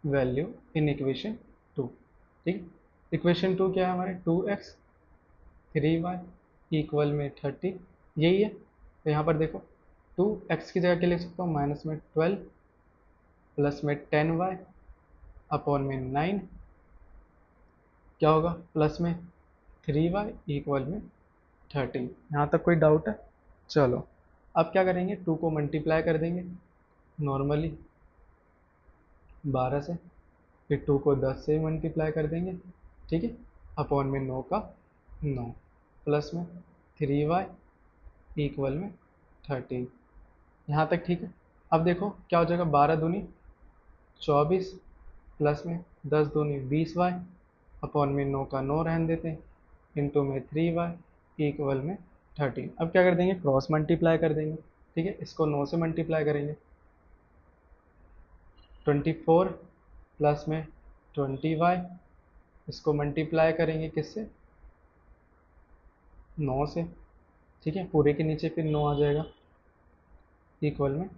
A: value in equation 2। ठीक, इक्वेशन 2 क्या है हमारे, 2x 3y इक्वल में 30, यही है। तो यहाँ पर देखो, 2x की जगह क्या लिख सकता हूँ, माइनस में 12 प्लस में 10y अपॉन में 9, क्या होगा, प्लस में 3y इक्वल में 30। यहाँ तक कोई डाउट है? चलो, अब क्या करेंगे, 2 को मल्टीप्लाई कर देंगे नॉर्मली 12 से, फिर 2 को 10 से मल्टीप्लाई कर देंगे। ठीक है, अपॉन में 9 का 9, प्लस में 3y इक्वल में 30, यहाँ तक ठीक है। अब देखो क्या हो जाएगा, 12 दूनी 24 प्लस में 10 दूनी 20y अपॉन में 9 का 9 रहने देते हैं, इंटू में 3y इक्वल में 13। अब क्या कर देंगे, क्रॉस मल्टीप्लाई कर देंगे। ठीक है, इसको 9 से मल्टीप्लाई करेंगे, 24 प्लस में 20y, इसको मल्टीप्लाई करेंगे किससे, 9 से। ठीक है, पूरे के नीचे फिर 9 आ जाएगा, इक्वल में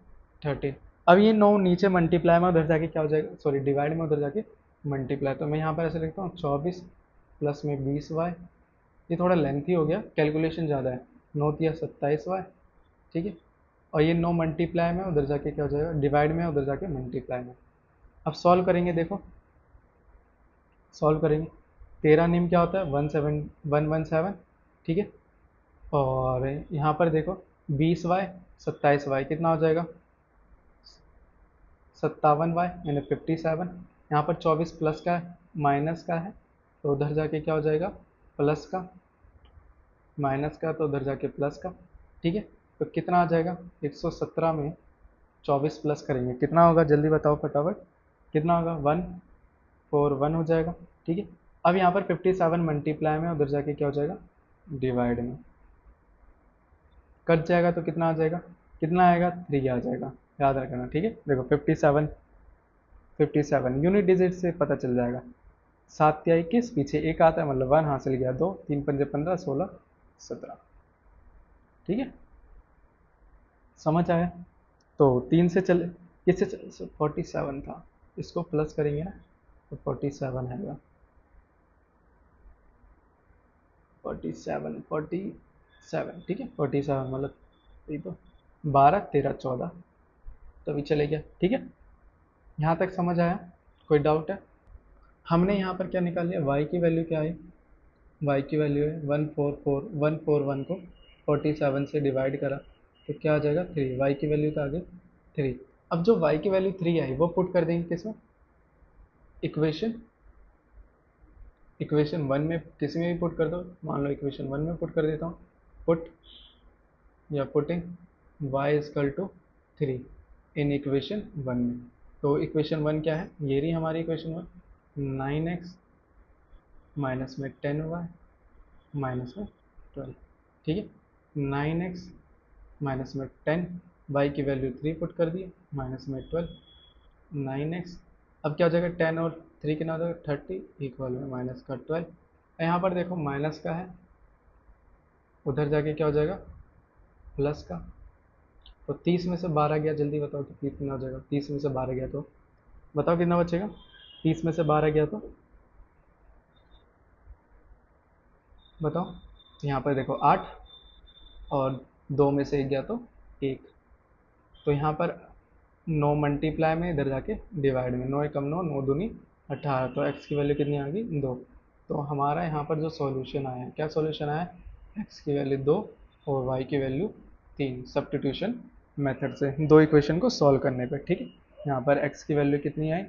A: 13। अब ये 9 नीचे मल्टीप्लाई में उधर जाके क्या हो जाएगा, सॉरी डिवाइड में उधर जाके मल्टीप्लाई, तो मैं यहाँ पर ऐसे लिखता हूँ 24 प्लस में 20y। ये थोड़ा लेंथी हो गया, कैलकुलेशन ज़्यादा है। 9 तिया 27y, ठीक है। और ये 9 मल्टीप्लाई में उधर जाके क्या हो जाएगा, डिवाइड में उधर जाके मल्टीप्लाई में। अब सॉल्व करेंगे, देखो सॉल्व करेंगे। 13 निम क्या होता है 117, ठीक है। और यहाँ पर देखो 20y 27y कितना हो जाएगा 57y यानी 57। यहाँ पर 24 प्लस का है माइनस का है, तो उधर जाके क्या हो जाएगा प्लस का, माइनस का तो उधर जाके प्लस का, ठीक है। तो कितना आ जाएगा 117 में 24 प्लस करेंगे कितना होगा, जल्दी बताओ फटाफट, कितना होगा 141 हो जाएगा, ठीक है। अब यहाँ पर 57 मल्टीप्लाई में उधर जाके क्या हो जाएगा डिवाइड में, कट जाएगा तो कितना आ जाएगा, कितना आएगा 3 आ जाएगा, याद रखना, ठीक है। देखो 57 यूनिट डिजिट से पता चल जाएगा। 7 या 21 पीछे एक आता है, मतलब 1 हासिल गया, 2 3 पंजे 15 16 17, ठीक है। समझ आया। तो 3 से चले, किससे 47 था, इसको प्लस करेंगे ना तो 47 आएगा, 47 ठीक है। 47 मतलब यही तो 12 13 14, तभी चले गया, ठीक है। यहाँ तक समझ आया, कोई डाउट है। हमने यहाँ पर क्या निकाल लिया, y की वैल्यू क्या है, y की वैल्यू है 141 को 47 से डिवाइड करा तो क्या आ जाएगा 3, y की वैल्यू तो आ गई 3। अब जो y की वैल्यू 3 आई वो पुट कर देंगे किसमें, इक्वेशन इक्वेशन 1 में, किसी में भी पुट कर दो, मान लो इक्वेशन 1 में पुट कर देता हूँ, पुट या putting y is equal to 3 in equation 1 में। तो इक्वेशन 1 क्या है, ये रही हमारी इक्वेशन 1, 9x माइनस में 10y माइनस में 12, ठीक है। 9x माइनस में 10, y की वैल्यू 3 पुट कर दी, माइनस में 12, 9x। अब क्या हो जाएगा 10 और 3 कितना हो जाएगा 30, इक्वल में माइनस का 12। यहाँ पर देखो माइनस का है, उधर जाके क्या हो जाएगा प्लस का, तो 30 में से 12 गया, जल्दी बताओ कि 30 कितना हो जाएगा, 30 में से 12 गया तो बताओ कितना बचेगा, 30 में से 12 गया तो बताओ। यहाँ पर देखो 8 और 2 में से 1 गया तो 1, तो यहाँ पर 9 मल्टीप्लाई में इधर जाके डिवाइड में, 9 एकम 9, 9 दूनी 18, तो x की वैल्यू कितनी आ गई 2। तो हमारा यहाँ पर जो सॉल्यूशन आया है, क्या सॉल्यूशन आया है, x की वैल्यू 2 और y की वैल्यू 3, सब्स्टिट्यूशन मेथड से दो इक्वेशन को सॉल्व करने पे, ठीक है। यहाँ पर x की वैल्यू कितनी आई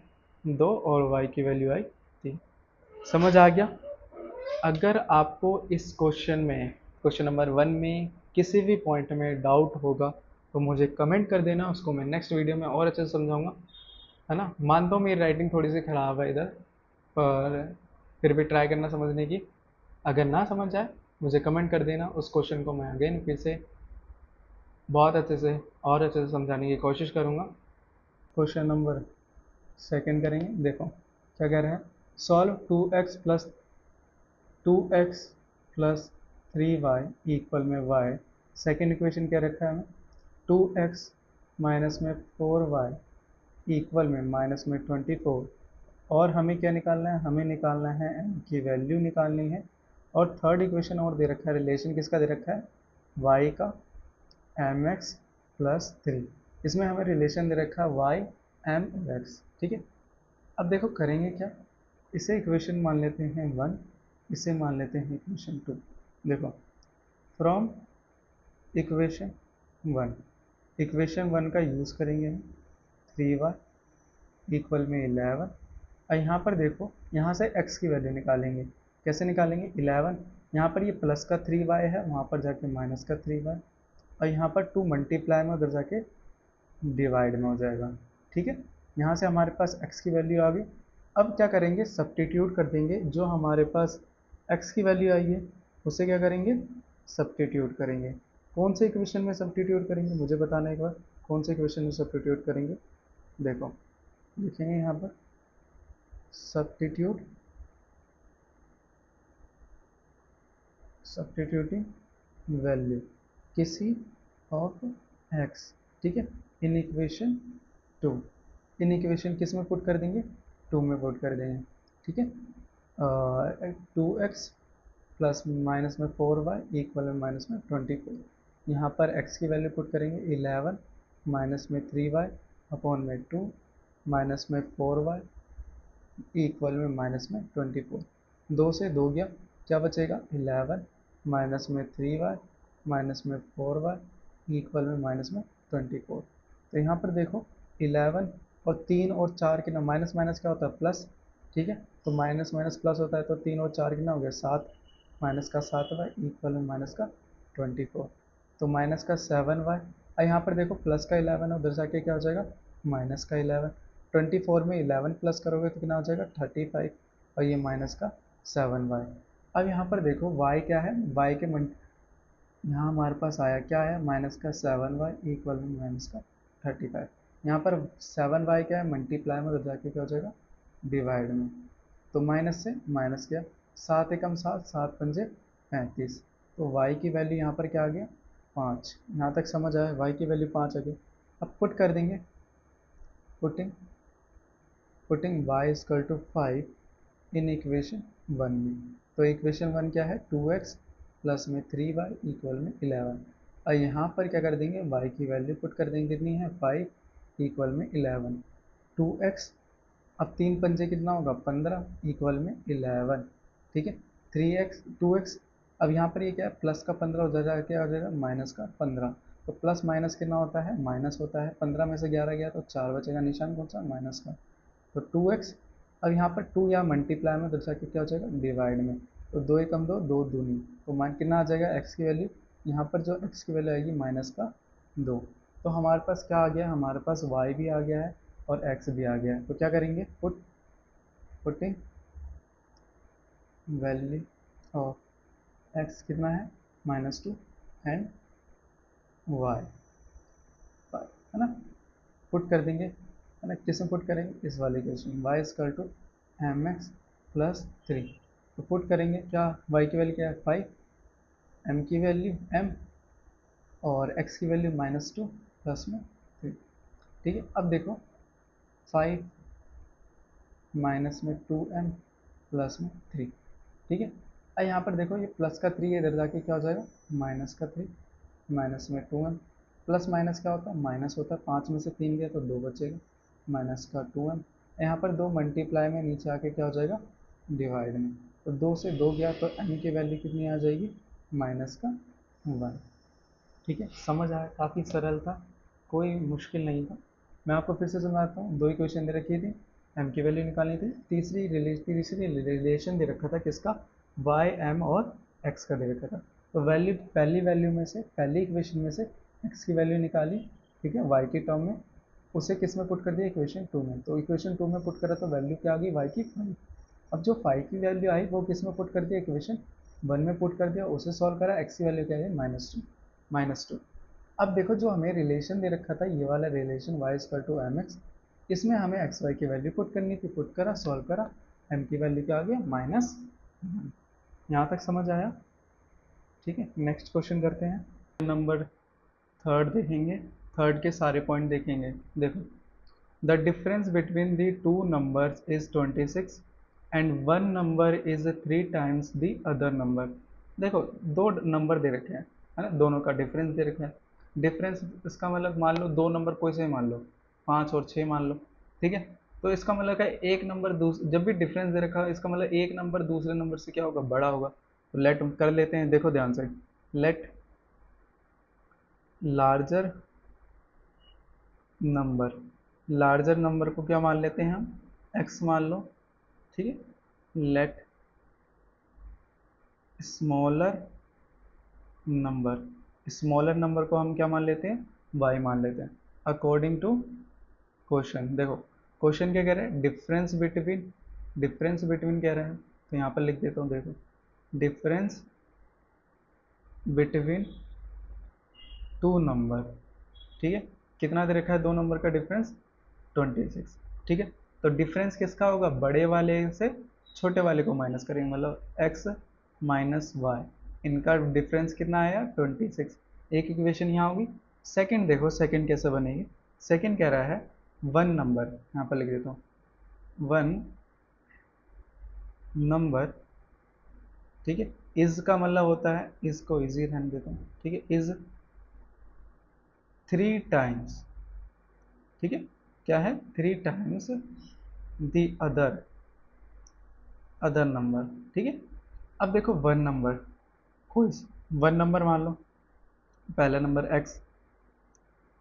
A: 2 और y की वैल्यू आई 3। समझ आ गया। अगर आपको इस क्वेश्चन में, क्वेश्चन नंबर 1 में किसी भी पॉइंट में डाउट होगा तो मुझे कमेंट कर देना, उसको मैं नेक्स्ट वीडियो में और अच्छे से समझाऊंगा, है ना। मानता हूँ मेरी राइटिंग थोड़ी सी ख़राब है इधर, पर फिर भी ट्राई करना समझने की। अगर ना समझ आए मुझे कमेंट कर देना, उस क्वेश्चन को मैं अगेन फिर से बहुत अच्छे से और अच्छे से समझाने की कोशिश करूँगा। क्वेश्चन नंबर सेकंड करेंगे, देखो क्या कह रहे हैं, solve 2x plus 3y equal में y। सेकेंड इक्वेशन क्या रखा है हमें, 2x माइनस में 4y इक्वल में माइनस में 24। और हमें क्या निकालना है, हमें निकालना है m की वैल्यू निकालनी है। और थर्ड इक्वेशन और दे रखा है, रिलेशन किसका दे रखा है, y का mx प्लस 3। इसमें हमें रिलेशन दे रखा है y mx, ठीक है। अब देखो करेंगे क्या, इसे इक्वेशन मान लेते हैं 1, इसे मान लेते हैं इक्वेशन 2। देखो फ्रॉम इक्वेशन 1, इक्वेशन 1 का यूज़ करेंगे हम, 3y इक्वल में 11। और यहाँ पर देखो, यहाँ से x की वैल्यू निकालेंगे, कैसे निकालेंगे 11, यहाँ पर ये प्लस का 3y है, वहाँ पर जाके माइनस का 3y, और यहाँ पर 2 मल्टीप्लाई में उधर जाके डिवाइड में हो जाएगा, ठीक है। यहाँ से हमारे पास x की वैल्यू आ गई। अब क्या करेंगे, सब्स्टिट्यूट कर देंगे, जो हमारे पास x की वैल्यू आई है उसे क्या करेंगे, सब्स्टिट्यूट करेंगे। कौन से इक्वेशन में सब्स्टिट्यूट करेंगे मुझे बताना एक बार, कौन से इक्वेशन में सब्स्टिट्यूट करेंगे। देखो लिखेंगे यहाँ पर सब्स्टिट्यूटिंग वैल्यू किसी ऑफ x ठीक है, इन इक्वेशन 2, इन इक्वेशन किस में पुट कर देंगे, 2 में पुट कर देंगे। ठीक है, 2x प्लस माइनस में 4y इक्वल में माइनस में 24। यहाँ पर x की वैल्यू पुट करेंगे 11 माइनस में 3y अपॉन में 2 माइनस में 4y इक्वल में माइनस में 24। 2 से 2 गया, क्या बचेगा 11 माइनस में 3y माइनस में 4y इक्वल में माइनस में 24। तो यहाँ पर देखो 11 और 3 और 4 कितना, माइनस माइनस क्या होता है प्लस। ठीक है, तो माइनस माइनस प्लस होता है, तो 3 और 4 कितना हो गया 7, माइनस का 7y इक्वल में माइनस का 24, तो माइनस का 7y। और यहाँ पर देखो प्लस का 11 उधर जाके क्या हो जाएगा माइनस का 11, 24 में 11 प्लस करोगे तो कितना हो जाएगा 35, और ये माइनस का 7y। अब यहाँ पर देखो y क्या है, y के यहाँ हमारे पास आया क्या है माइनस का 7y इक्वल में माइनस का 35। यहाँ पर 7y क्या है मल्टीप्लाई में उधर जाके क्या हो जाएगा डिवाइड में, तो माइनस से माइनस किया, 7 एकम 7, 7 पंजे 35, तो y की वैल्यू यहाँ पर क्या आ गया 5। यहाँ तक समझ आया, y की वैल्यू 5 आ गई। अब पुट कर देंगे, putting y equal to 5 in equation 1 में। तो इक्वेशन 1 क्या है 2x प्लस में 3y इक्वल में 11। और यहाँ पर क्या कर देंगे y की वैल्यू पुट कर देंगे, कितनी है 5 इक्वल में 11, 2x, अब 3 पंजे कितना होगा 15 इक्वल में 11। ठीक है, 3x 2x, अब यहाँ पर ये क्या है प्लस का 15 हो जाएगा, क्या हो जाएगा माइनस का 15, तो प्लस माइनस कितना होता है माइनस होता है, 15 में से 11 गया तो 4 बचेगा, निशान कौन सा माइनस का, तो 2x। अब यहाँ पर 2 या मल्टीप्लाई में दर्शा के क्या हो जाएगा डिवाइड में, तो 2 एकम 2, 2 दूनी, तो मान कितना आ जाएगा x की वैल्यू, यहाँ पर जो x की वैल्यू आएगी माइनस का 2। तो हमारे पास क्या आ गया, हमारे पास y भी आ गया है और x भी आ गया है। तो क्या करेंगे पुटिंग वैल्यू ऑफ x कितना है -2 एंड y 5, है ना, पुट कर देंगे, है ना, किस में पुट करेंगे इस वाले equation y equal to mx plus 3। तो पुट करेंगे क्या, y की वैल्यू क्या है 5, m की वैल्यू m और x की वैल्यू -2 प्लस में 3। ठीक है, अब देखो 5 माइनस में 2m प्लस में 3। ठीक है, अब यहाँ पर देखो ये प्लस का 3 इधर जाके क्या हो जाएगा माइनस का 3 माइनस में 2m, प्लस माइनस क्या होता है माइनस होता है, 5 में से 3 गया तो 2 बचेगा, माइनस का 2m, यहाँ पर 2 मल्टीप्लाई में नीचे आके क्या हो जाएगा डिवाइड में, तो 2 से 2 गया तो m की वैल्यू कितनी आ जाएगी माइनस का 1। ठीक है, समझ आया, काफ़ी सरल था, कोई मुश्किल नहीं था। मैं आपको फिर से समझाता हूँ, 2 इक्वेशन दे रखी थी, m की वैल्यू निकालनी थी, तीसरी रिलेशन दे रखा था किसका y m और x का दे रखा था। तो वैल्यू पहली वैल्यू में से पहली इक्वेशन में से x की वैल्यू निकाली, ठीक है y की टर्म में, उसे किस में पुट कर दिया इक्वेशन 2 में, तो इक्वेशन 2 में पुट करा तो वैल्यू क्या आ गई y की 5। अब जो 5 की वैल्यू आई वो किस में पुट कर दिया इक्वेशन 1 में पुट कर दिया, उसे सॉल्व करा, x की वैल्यू क्या है -2। अब देखो जो हमें रिलेशन दे रखा था ये वाला relation y equal to mx, इसमें हमें एक्स वाई की वैल्यू पुट करनी थी, पुट करा सॉल्व करा, m की वैल्यू क्या आ गया -1। यहाँ तक समझ आया। ठीक है, नेक्स्ट क्वेश्चन करते हैं, नंबर थर्ड देखेंगे, थर्ड के सारे पॉइंट देखेंगे। देखो, the difference between the two numbers is 26 and one number is 3 times the other number. देखो दो नंबर दे रखे हैं, है ना, दोनों का डिफरेंस दे रखे हैं। डिफरेंस इसका मतलब मान लो दो नंबर कोई से मान लो 5 और 6 मान लो। ठीक है, तो इसका मतलब क्या है, एक नंबर जब भी डिफरेंस दे रखा है इसका मतलब एक नंबर दूसरे नंबर से क्या होगा बड़ा होगा। तो लेट कर लेते हैं, देखो ध्यान से, let larger number, larger number को क्या मान लेते हैं हम x मान लो। ठीक है, let smaller number, smaller number को हम क्या मान लेते हैं y मान लेते हैं अकॉर्डिंग टू क्वेश्चन। देखो क्वेश्चन क्या कह रहे हैं, डिफरेंस बिटवीन कह रहे हैं, तो यहाँ पर लिख देता हूँ, देखो डिफरेंस बिटवीन टू नंबर। ठीक है, कितना दे रखा है दो नंबर का डिफरेंस 26। ठीक है, तो डिफरेंस किसका होगा, बड़े वाले से छोटे वाले को माइनस करेंगे, मतलब x माइनस वाई, इनका डिफरेंस कितना आया 26। एक इक्वेशन यहाँ होगी सेकंड देखो, सेकंड कैसे बनेगी। सेकंड कह रहा है वन नंबर, यहाँ पर लिख देता हूँ, वन नंबर, ठीक है। इज का मतलब होता है, इज को इजी रहने देता हूँ, ठीक है, इज 3 टाइम्स, ठीक है, क्या है, 3 टाइम्स द अदर नंबर, ठीक है। अब देखो वन नंबर, कोई वन नंबर मान लो, पहला नंबर x,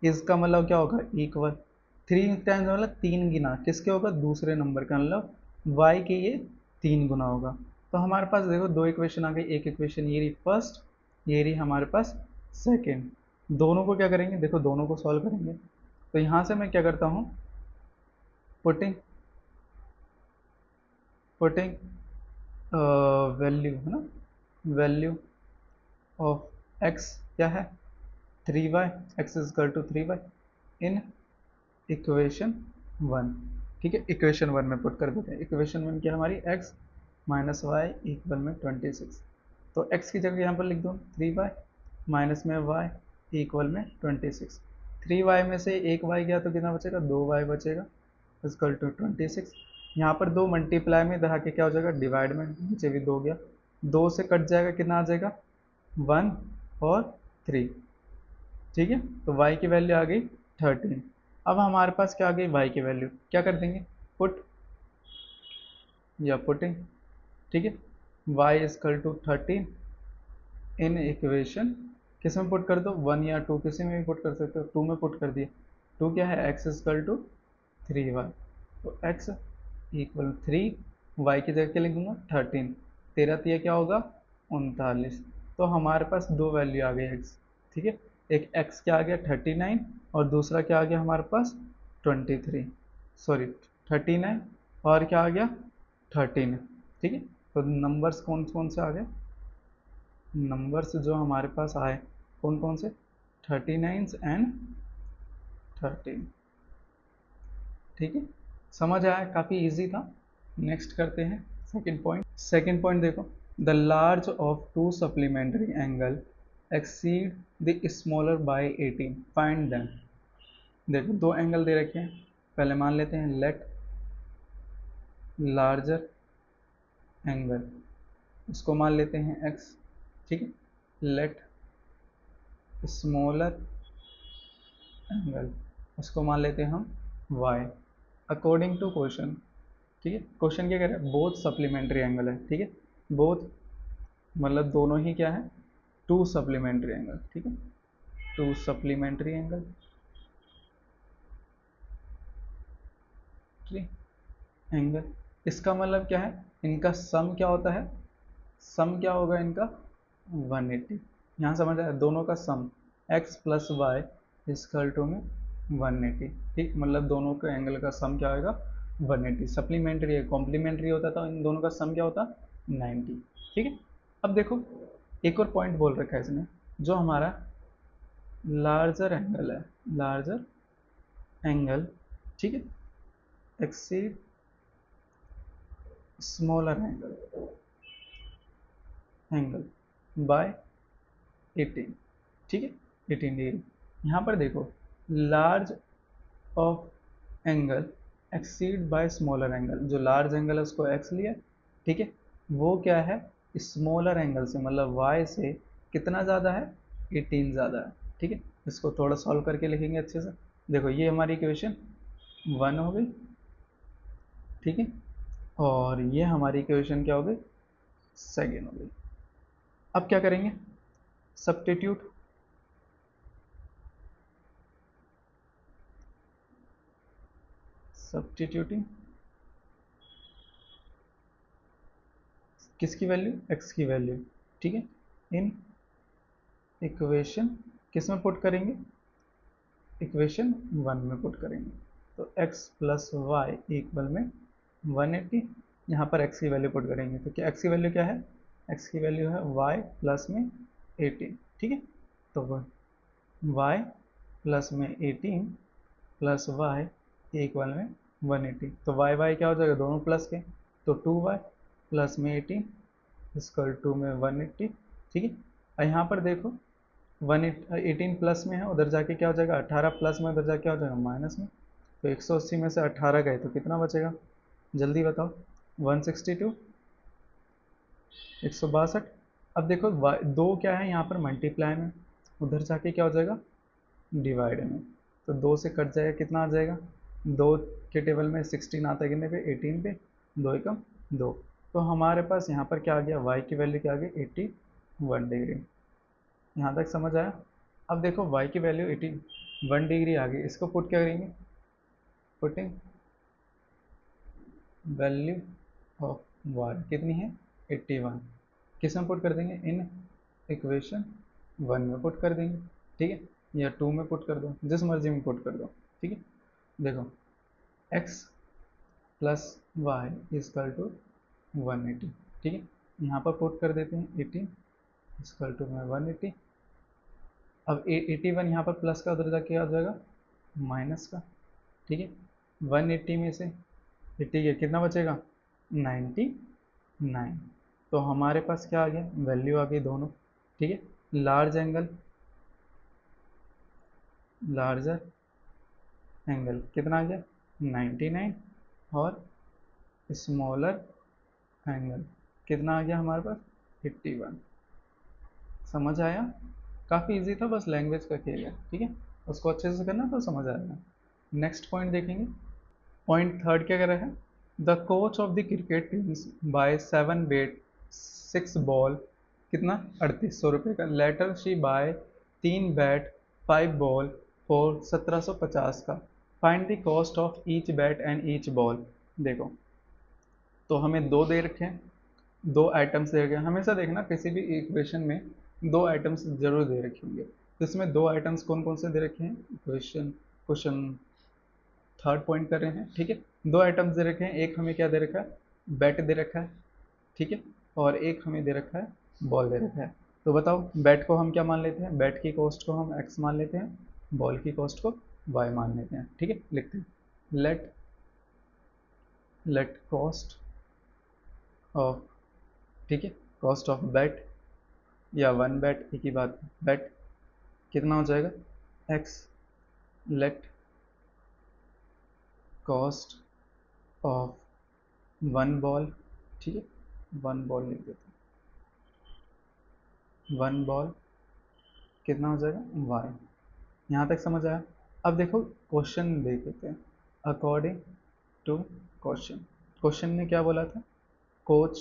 A: इसका मतलब क्या होगा, इक्वल 3 टाइम्स मतलब 3 गुना किसके होगा, दूसरे नंबर का, मतलब y के ये 3 गुना होगा। तो हमारे पास देखो दो इक्वेशन आ गई, एक इक्वेशन ये रही फर्स्ट, ये रही हमारे पास सेकेंड। दोनों को क्या करेंगे, देखो दोनों को सॉल्व करेंगे। तो यहाँ से मैं क्या करता हूँ, पुटिंग पुटिंग वैल्यू है ना, वैल्यू ऑफ x क्या है, 3y, x is equal to 3y in equation 1, ठीक है। इक्वेशन 1 में पुट कर देते हैं। इक्वेशन 1 क्या हमारी, x माइनस वाई इक्वल में 26। तो x की जगह यहाँ पर लिख दो 3y, माइनस में y इक्वल में 26। 3y में से एक y गया तो कितना बचेगा, 2y बचेगा, इक्वल टू 26। यहाँ पर दो मल्टीप्लाई में इधर आके क्या हो जाएगा, डिवाइड में, नीचे भी 2 गया, 2 से कट जाएगा, कितना आ जाएगा, 1 और 3, ठीक है। तो y की वैल्यू आ गई 13। अब हमारे पास क्या आ गई, y की वैल्यू, क्या कर देंगे, पुट या पुटिंग, ठीक है, y is equal to 13 in equation, किस में पुट कर दो, 1 या 2 किसी में भी पुट कर सकते हो, 2 में पुट कर दिए। 2 क्या है, x इजकल टू 3y, तो x इक्वल 3, y की जगह क्या लिख दूंगा 13, 13 क्या होगा 39। तो हमारे पास दो वैल्यू आ गई x, ठीक है, एक x क्या आ गया 39 और दूसरा क्या आ गया हमारे पास 23, सॉरी 39 और क्या आ गया 13, ठीक है। तो नंबर्स कौन कौन से आ गए, नंबर्स जो हमारे पास आए कौन कौन से, 39 एंड 13, ठीक है। समझ आया, काफ़ी इजी था। नेक्स्ट करते हैं सेकंड पॉइंट। सेकंड पॉइंट देखो, the large of to supplementary angle exceed the smaller by 18, find them. देखो दो एंगल दे रखे हैं, पहले मान लेते हैं लेट लार्जर एंगल, उसको मान लेते हैं x, ठीक है, लेट स्मॉलर एंगल, उसको मान लेते हैं हम y, अकॉर्डिंग टू क्वेश्चन, ठीक है। क्वेश्चन क्या कह रहा है, बोथ सप्लीमेंट्री एंगल है, ठीक है, बोथ मतलब दोनों ही क्या है, टू सप्लीमेंट्री एंगल, ठीक है, टू सप्लीमेंट्री एंगल, एंगल, इसका मतलब क्या है, इनका सम क्या होता है, सम क्या होगा इनका 180। यहाँ समझ आया, दोनों का sum x plus y is equal to में 180, ठीक, मतलब दोनों के एंगल का सम क्या होगा 180। सप्लीमेंट्री है, कॉम्प्लीमेंट्री होता था, इन दोनों का सम क्या होता 90, ठीक है। अब देखो एक और पॉइंट बोल रखा है इसने, जो हमारा लार्जर एंगल है, लार्जर एंगल, ठीक है, एक्सीड स्मॉलर एंगल बाय 18, ठीक है, 18 डिग्री। यहाँ पर देखो large of angle exceed by smaller angle, जो लार्ज एंगल है उसको x लिया, ठीक है, वो क्या है स्मॉलर एंगल से, मतलब y से कितना ज़्यादा है 18 ज़्यादा है, ठीक है। इसको थोड़ा सॉल्व करके लिखेंगे अच्छे से। देखो ये हमारी इक्वेशन 1 हो गई, ठीक है, और ये हमारी इक्वेशन क्या हो गई, सेकेंड हो गई। अब क्या करेंगे, सब्स्टिट्यूट, सब्स्टिट्यूटिंग किसकी वैल्यू, x की वैल्यू, ठीक है, इन इक्वेशन किस में पुट करेंगे, इक्वेशन 1 में पुट करेंगे। तो x प्लस वाई इक्वल में 180, यहाँ पर x की वैल्यू पुट करेंगे, तो क्या x की वैल्यू क्या है, x की वैल्यू है y प्लस में 18, ठीक है। तो y प्लस में 18 प्लस y इक्वल में 180, तो y क्या हो जाएगा, दोनों प्लस के, तो 2y प्लस में 18 इक्वल टू में 180, ठीक है। और यहाँ पर देखो 118 प्लस में है, उधर जाके क्या हो जाएगा 18 प्लस में, उधर जाके क्या हो जाएगा माइनस में। तो 180 में से 18 गए तो कितना बचेगा, जल्दी बताओ। 162, 162। अब देखो दो क्या है यहाँ पर मल्टीप्लाई में, उधर जाके क्या हो जाएगा डिवाइड में। तो दो से कट जाएगा, कितना आ जाएगा, दो के टेबल में 16 आता है कितने पे 18 पे, दो एकम दो। तो हमारे पास यहाँ पर क्या आ गया, y की वैल्यू क्या आ गई 81 डिग्री। यहाँ तक समझ आया। अब देखो y की वैल्यू 81 डिग्री आ गई, इसको पुट क्या करेंगे, पुटिंग वैल्यू ऑफ y कितनी है 81, किस में पुट कर देंगे, इन इक्वेशन 1 में पुट कर देंगे, ठीक है, या 2 में पुट कर दो, जिस मर्जी में पुट कर दो, ठीक है। देखो x plus y is equal to 180, ठीक है, यहाँ पर पुट कर देते हैं 18 इजकल टू में 180। अब 81 यहाँ पर प्लस का, उधर जाके क्या हो जाएगा माइनस का, ठीक है। 180 में से 80 के कितना बचेगा 99। तो हमारे पास क्या आ गया, वैल्यू आ गई दोनों, ठीक है। लार्ज एंगल, लार्जर एंगल कितना आ गया 99, और स्मॉलर एंगल कितना आ गया हमारे पास 81। समझ आया, काफ़ी इजी था, बस लैंग्वेज का खेल है, ठीक है, उसको अच्छे से करना तो समझ आएगा। नेक्स्ट पॉइंट देखेंगे, पॉइंट थर्ड क्या कर रहा है, the coach of the cricket teams buy 7 bat 6 ball कितना 3800 रुपये का, later she buy 3 bat 5 ball for 1750 का, find the cost of each bat and each ball. देखो तो हमें दो दे रखे हैं, दो आइटम्स दे रखे हैं, हमेशा देखना किसी भी इक्वेशन में दो आइटम्स जरूर दे रखे होंगे। तो इसमें दो आइटम्स कौन कौन से दे रखे हैं, क्वेश्चन क्वेश्चन थर्ड पॉइंट कर रहे हैं, ठीक है। दो आइटम्स दे रखे हैं, एक हमें क्या दे रखा है बैट दे रखा है, ठीक है, और एक हमें दे रखा है बॉल दे रखा है। तो बताओ बैट को हम क्या मान लेते हैं, बैट की कॉस्ट को हम x मान लेते हैं, बॉल की कॉस्ट को y मान लेते हैं, ठीक है। लिखते हैं लेट कॉस्ट ऑफ, ठीक है, कॉस्ट ऑफ बैट या वन बैट एक ही बात, बैट कितना हो जाएगा x, let cost of one ball, ठीक है, वन बॉल लिख देते हैं, वन बॉल कितना हो जाएगा y। यहाँ तक समझ आया। अब देखो क्वेश्चन देख लेते हैं, अकॉर्डिंग टू क्वेश्चन, क्वेश्चन ने क्या बोला था, कोच,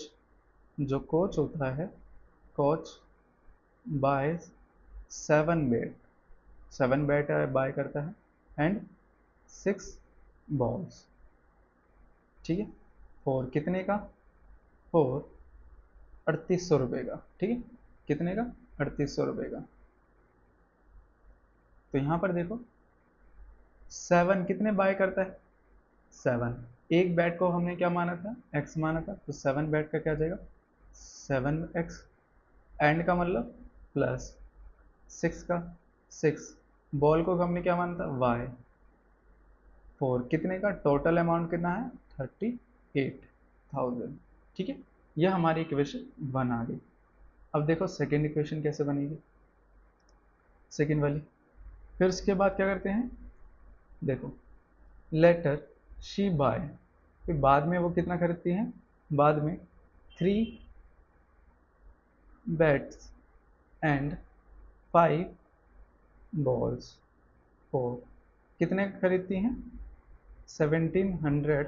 A: जो कोच होता है, coach buy 7 bat, 7 bat buy करता है एंड 6 बॉल्स, ठीक है, फॉर कितने का, फॉर 3800 रुपये का, ठीक है, कितने का 3800 रुपये का। तो यहाँ पर देखो 7 कितने बाय करता है 7, एक बैट को हमने क्या माना था x माना था, तो 7 बैट का क्या जाएगा 7x, एंड का मतलब प्लस 6 का 6, बॉल को हमने क्या माना था y, फोर कितने का टोटल अमाउंट कितना है 38,000, ठीक है। यह हमारी इक्वेशन 1 आ गई। अब देखो सेकेंड इक्वेशन कैसे बनेगी, सेकेंड वाली, फिर उसके बाद क्या करते हैं, देखो लेटर शी बाय, फिर बाद में वो कितना खरीदती हैं, बाद में 3 बैट्स एंड 5 बॉल्स, फोर कितने खरीदती हैं 1750,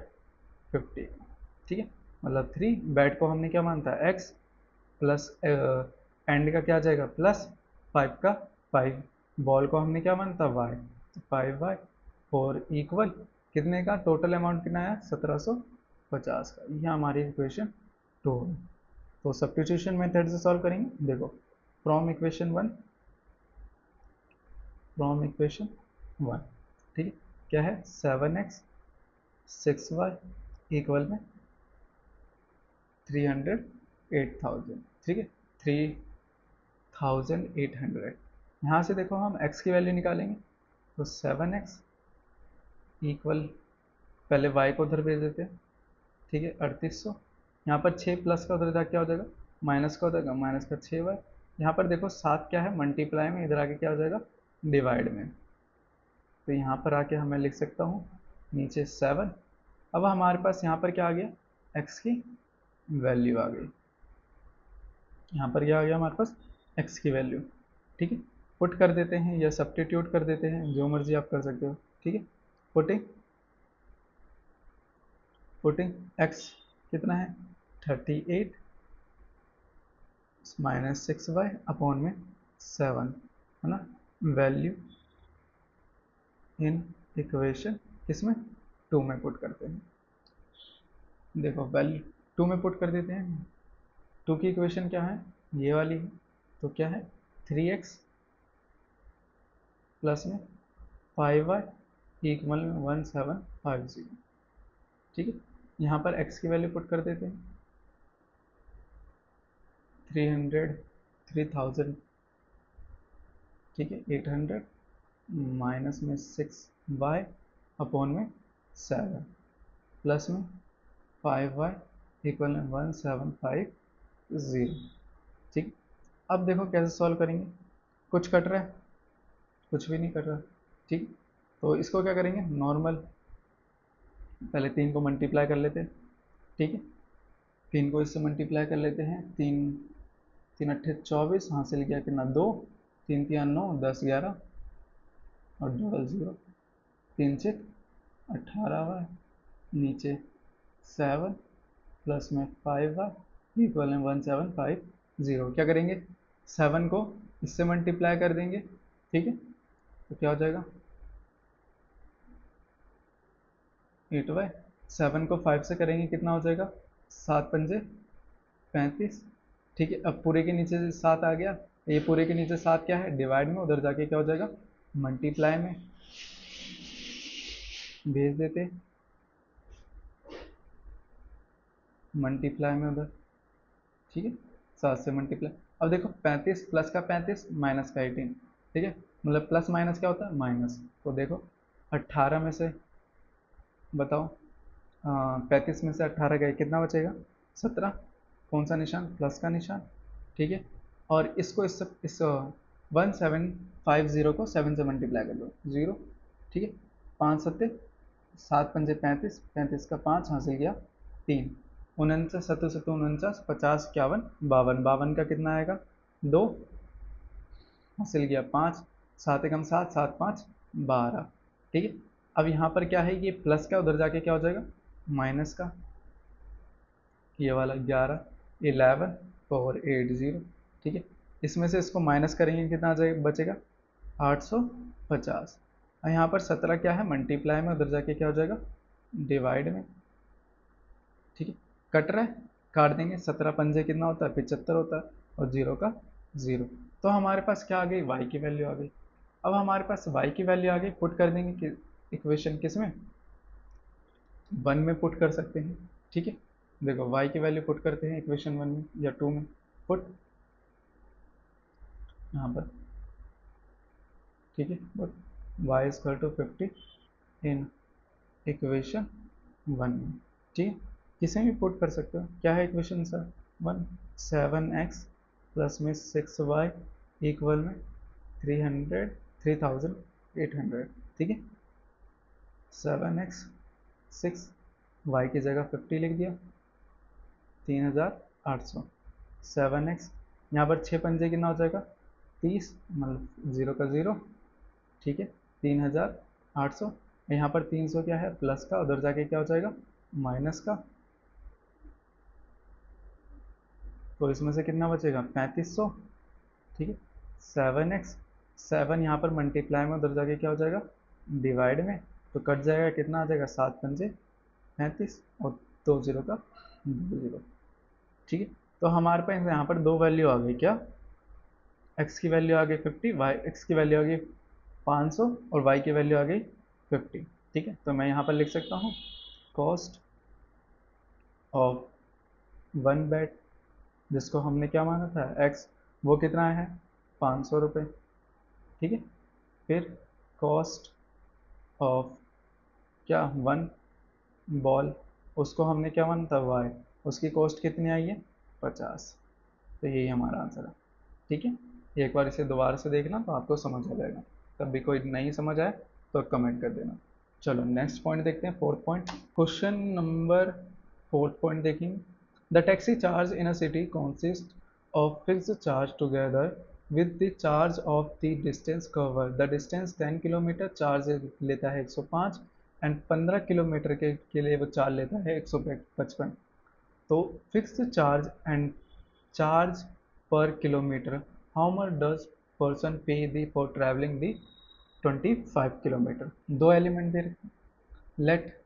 A: ठीक है, मतलब 3 बैट को हमने क्या मानता है x, प्लस एंड का क्या आ जाएगा प्लस 5 का 5, बॉल को हमने क्या मानता y, 5y, और इक्वल कितने का टोटल अमाउंट कितना आया 1750 का। यह हमारी इक्वेशन 2 है। तो सब्स्टिट्यूशन मेथड से सॉल्व करेंगे, देखो फ्रॉम इक्वेशन 1, फ्रॉम इक्वेशन 1, ठीक है, क्या है 7x 6y इक्वल में 308,000, ठीक है, 3,800। यहाँ से देखो हम x की वैल्यू निकालेंगे, तो 7x इक्वल, पहले y को उधर भेज देते हैं, ठीक है 3800, यहाँ पर 6 प्लस का उधर जा क्या हो जाएगा माइनस का हो जाएगा, माइनस का 6y, यहाँ पर देखो 7 क्या है, मल्टीप्लाई में, इधर आके क्या हो जाएगा, डिवाइड में। तो यहाँ पर आके हमें लिख सकता हूँ नीचे 7। अब हमारे पास यहाँ पर क्या आ गया, x की वैल्यू आ गई। यहाँ पर क्या आ गया हमारे पास, x की वैल्यू। ठीक है, पुट कर देते हैं या सब्स्टिट्यूट कर देते हैं, जो मर्जी आप कर सकते हो। ठीक है, पुटिंग पुटिंग x कितना है, 38 माइनस 6y अपॉन में 7, है ना। वैल्यू इन इक्वेशन किसमें, 2 में पुट करते हैं। देखो वैल्यू 2 में पुट कर देते हैं। 2 की इक्वेशन क्या है, ये वाली है। तो क्या है, 3x प्लस में 5y इक्वल में 1750। ठीक है, यहाँ पर x की वैल्यू पुट कर देते हैं, 3000। ठीक है, 800 माइनस में 6y अपॉन में 7 प्लस में 5y इक्वल में 1750। ठीक, अब देखो कैसे सॉल्व करेंगे। कुछ कट रहा है, कुछ भी नहीं कट रहा। ठीक, तो इसको क्या करेंगे, नॉर्मल पहले 3 को मल्टीप्लाई कर लेते हैं। ठीक है, 3 को इससे मल्टीप्लाई कर लेते हैं। 3 3 अट्ठे 24, हासिल किया कितना, 2, 3 3 9, 10 11 और डबल 0, 3 6 18y नीचे 7 प्लस में 5y इक्वल में 1750। क्या करेंगे, 7 को इससे मल्टीप्लाई कर देंगे। ठीक है, तो क्या हो जाएगा, 8y। 7 को 5 से करेंगे कितना हो जाएगा, 7 पंजे 35। ठीक है, अब पूरे के नीचे से 7 आ गया, ये पूरे के नीचे 7 क्या है, डिवाइड में, उधर जाके क्या हो जाएगा, मल्टीप्लाई में भेज देते, मल्टीप्लाई में उधर। ठीक है, 7 से मल्टीप्लाई। अब देखो 35 प्लस का 35 माइनस का 18। ठीक है, मतलब प्लस माइनस क्या होता है, माइनस। तो देखो 18 में से बताओ, 35 में से 18 गए, कितना बचेगा, 17। कौन सा निशान, प्लस का निशान। ठीक है, और इसको इस 1750 को 7 से मल्टीप्लाई कर दो, 0। ठीक है, 5 सत्ते 7 पंजे 35, 35 का 5 हासिल किया 3, 49 सत्तू सत्तू 49, 50 51 52, 52 का कितना आएगा, 2 हासिल किया 5, 7 एकम 7, 7 5 12। ठीक है, अब यहाँ पर क्या है, ये प्लस का उधर जाके क्या हो जाएगा, माइनस का, ये वाला 11 11 और 80। ठीक है, इसमें से इसको माइनस करेंगे कितना आ जाएगा, बचेगा 850। और यहाँ पर 17 क्या है, मल्टीप्लाई में, उधर जाके क्या हो जाएगा, डिवाइड में। ठीक है, कट रहा है, काट देंगे। 17 पंजे कितना होता है, 75 होता है, और 0 का 0। तो हमारे पास क्या आ गई, y की वैल्यू आ गई। अब हमारे पास y की वैल्यू आ गई, पुट कर देंगे कि इक्वेशन किस में, 1 में पुट कर सकते हैं। ठीक है, देखो y की वैल्यू पुट करते हैं इक्वेशन 1 में या 2 में, पुट यहाँ पर। ठीक है, put y equal to 50 in equation 1 में। ठीक है, किसे भी पुट कर सकते हो। क्या है इक्वेशन सर, 1, 7x प्लस में 6y इक्वल में 3800। ठीक है, 7x 6 y की जगह 50 लिख दिया, 3800। 7x यहाँ पर 6 पंजे कितना हो जाएगा, 30, मतलब 0 का 0। ठीक है, 3800। यहाँ पर 300 क्या है, प्लस का, उधर जाके क्या हो जाएगा, माइनस का। तो इसमें से कितना बचेगा, 3500। ठीक है, 7x 7 यहाँ पर मल्टीप्लाई में, उधर जाके क्या हो जाएगा, डिवाइड में। तो कट जाएगा, कितना आ जाएगा, 7 पंजे 35 और 2 0 का 2 0। ठीक है, तो हमारे पास यहाँ पर दो वैल्यू आ गई, क्या, x की वैल्यू आ गई 50, x की वैल्यू आ गई 500 और y की वैल्यू आ गई 50। ठीक है, तो मैं यहाँ पर लिख सकता हूँ कॉस्ट ऑफ 1 बेड, जिसको हमने क्या माना था, x, वो कितना है, 500 रुपये। ठीक है, फिर कॉस्ट ऑफ क्या, 1 बॉल, उसको हमने क्या माना था, y, उसकी कॉस्ट कितनी आई है, 50। तो यही हमारा आंसर है। ठीक है, एक बार इसे दोबारा से देखना तो आपको समझ आ जाएगा। तब भी कोई नहीं समझ आए तो कमेंट कर देना। चलो नेक्स्ट पॉइंट देखते हैं, fourth point. Question number fourth point देखेंगे। The taxi charge in a city consist of fixed charge together with the charge of the distance cover. The distance 10 kilometre, charge लेता है 105 and 15 kilometre के लिए वो charge लेता है 155। तो fixed charge and charge per kilometre, how much does person pay the for travelling the 25 kilometre. दो element दे रखे, let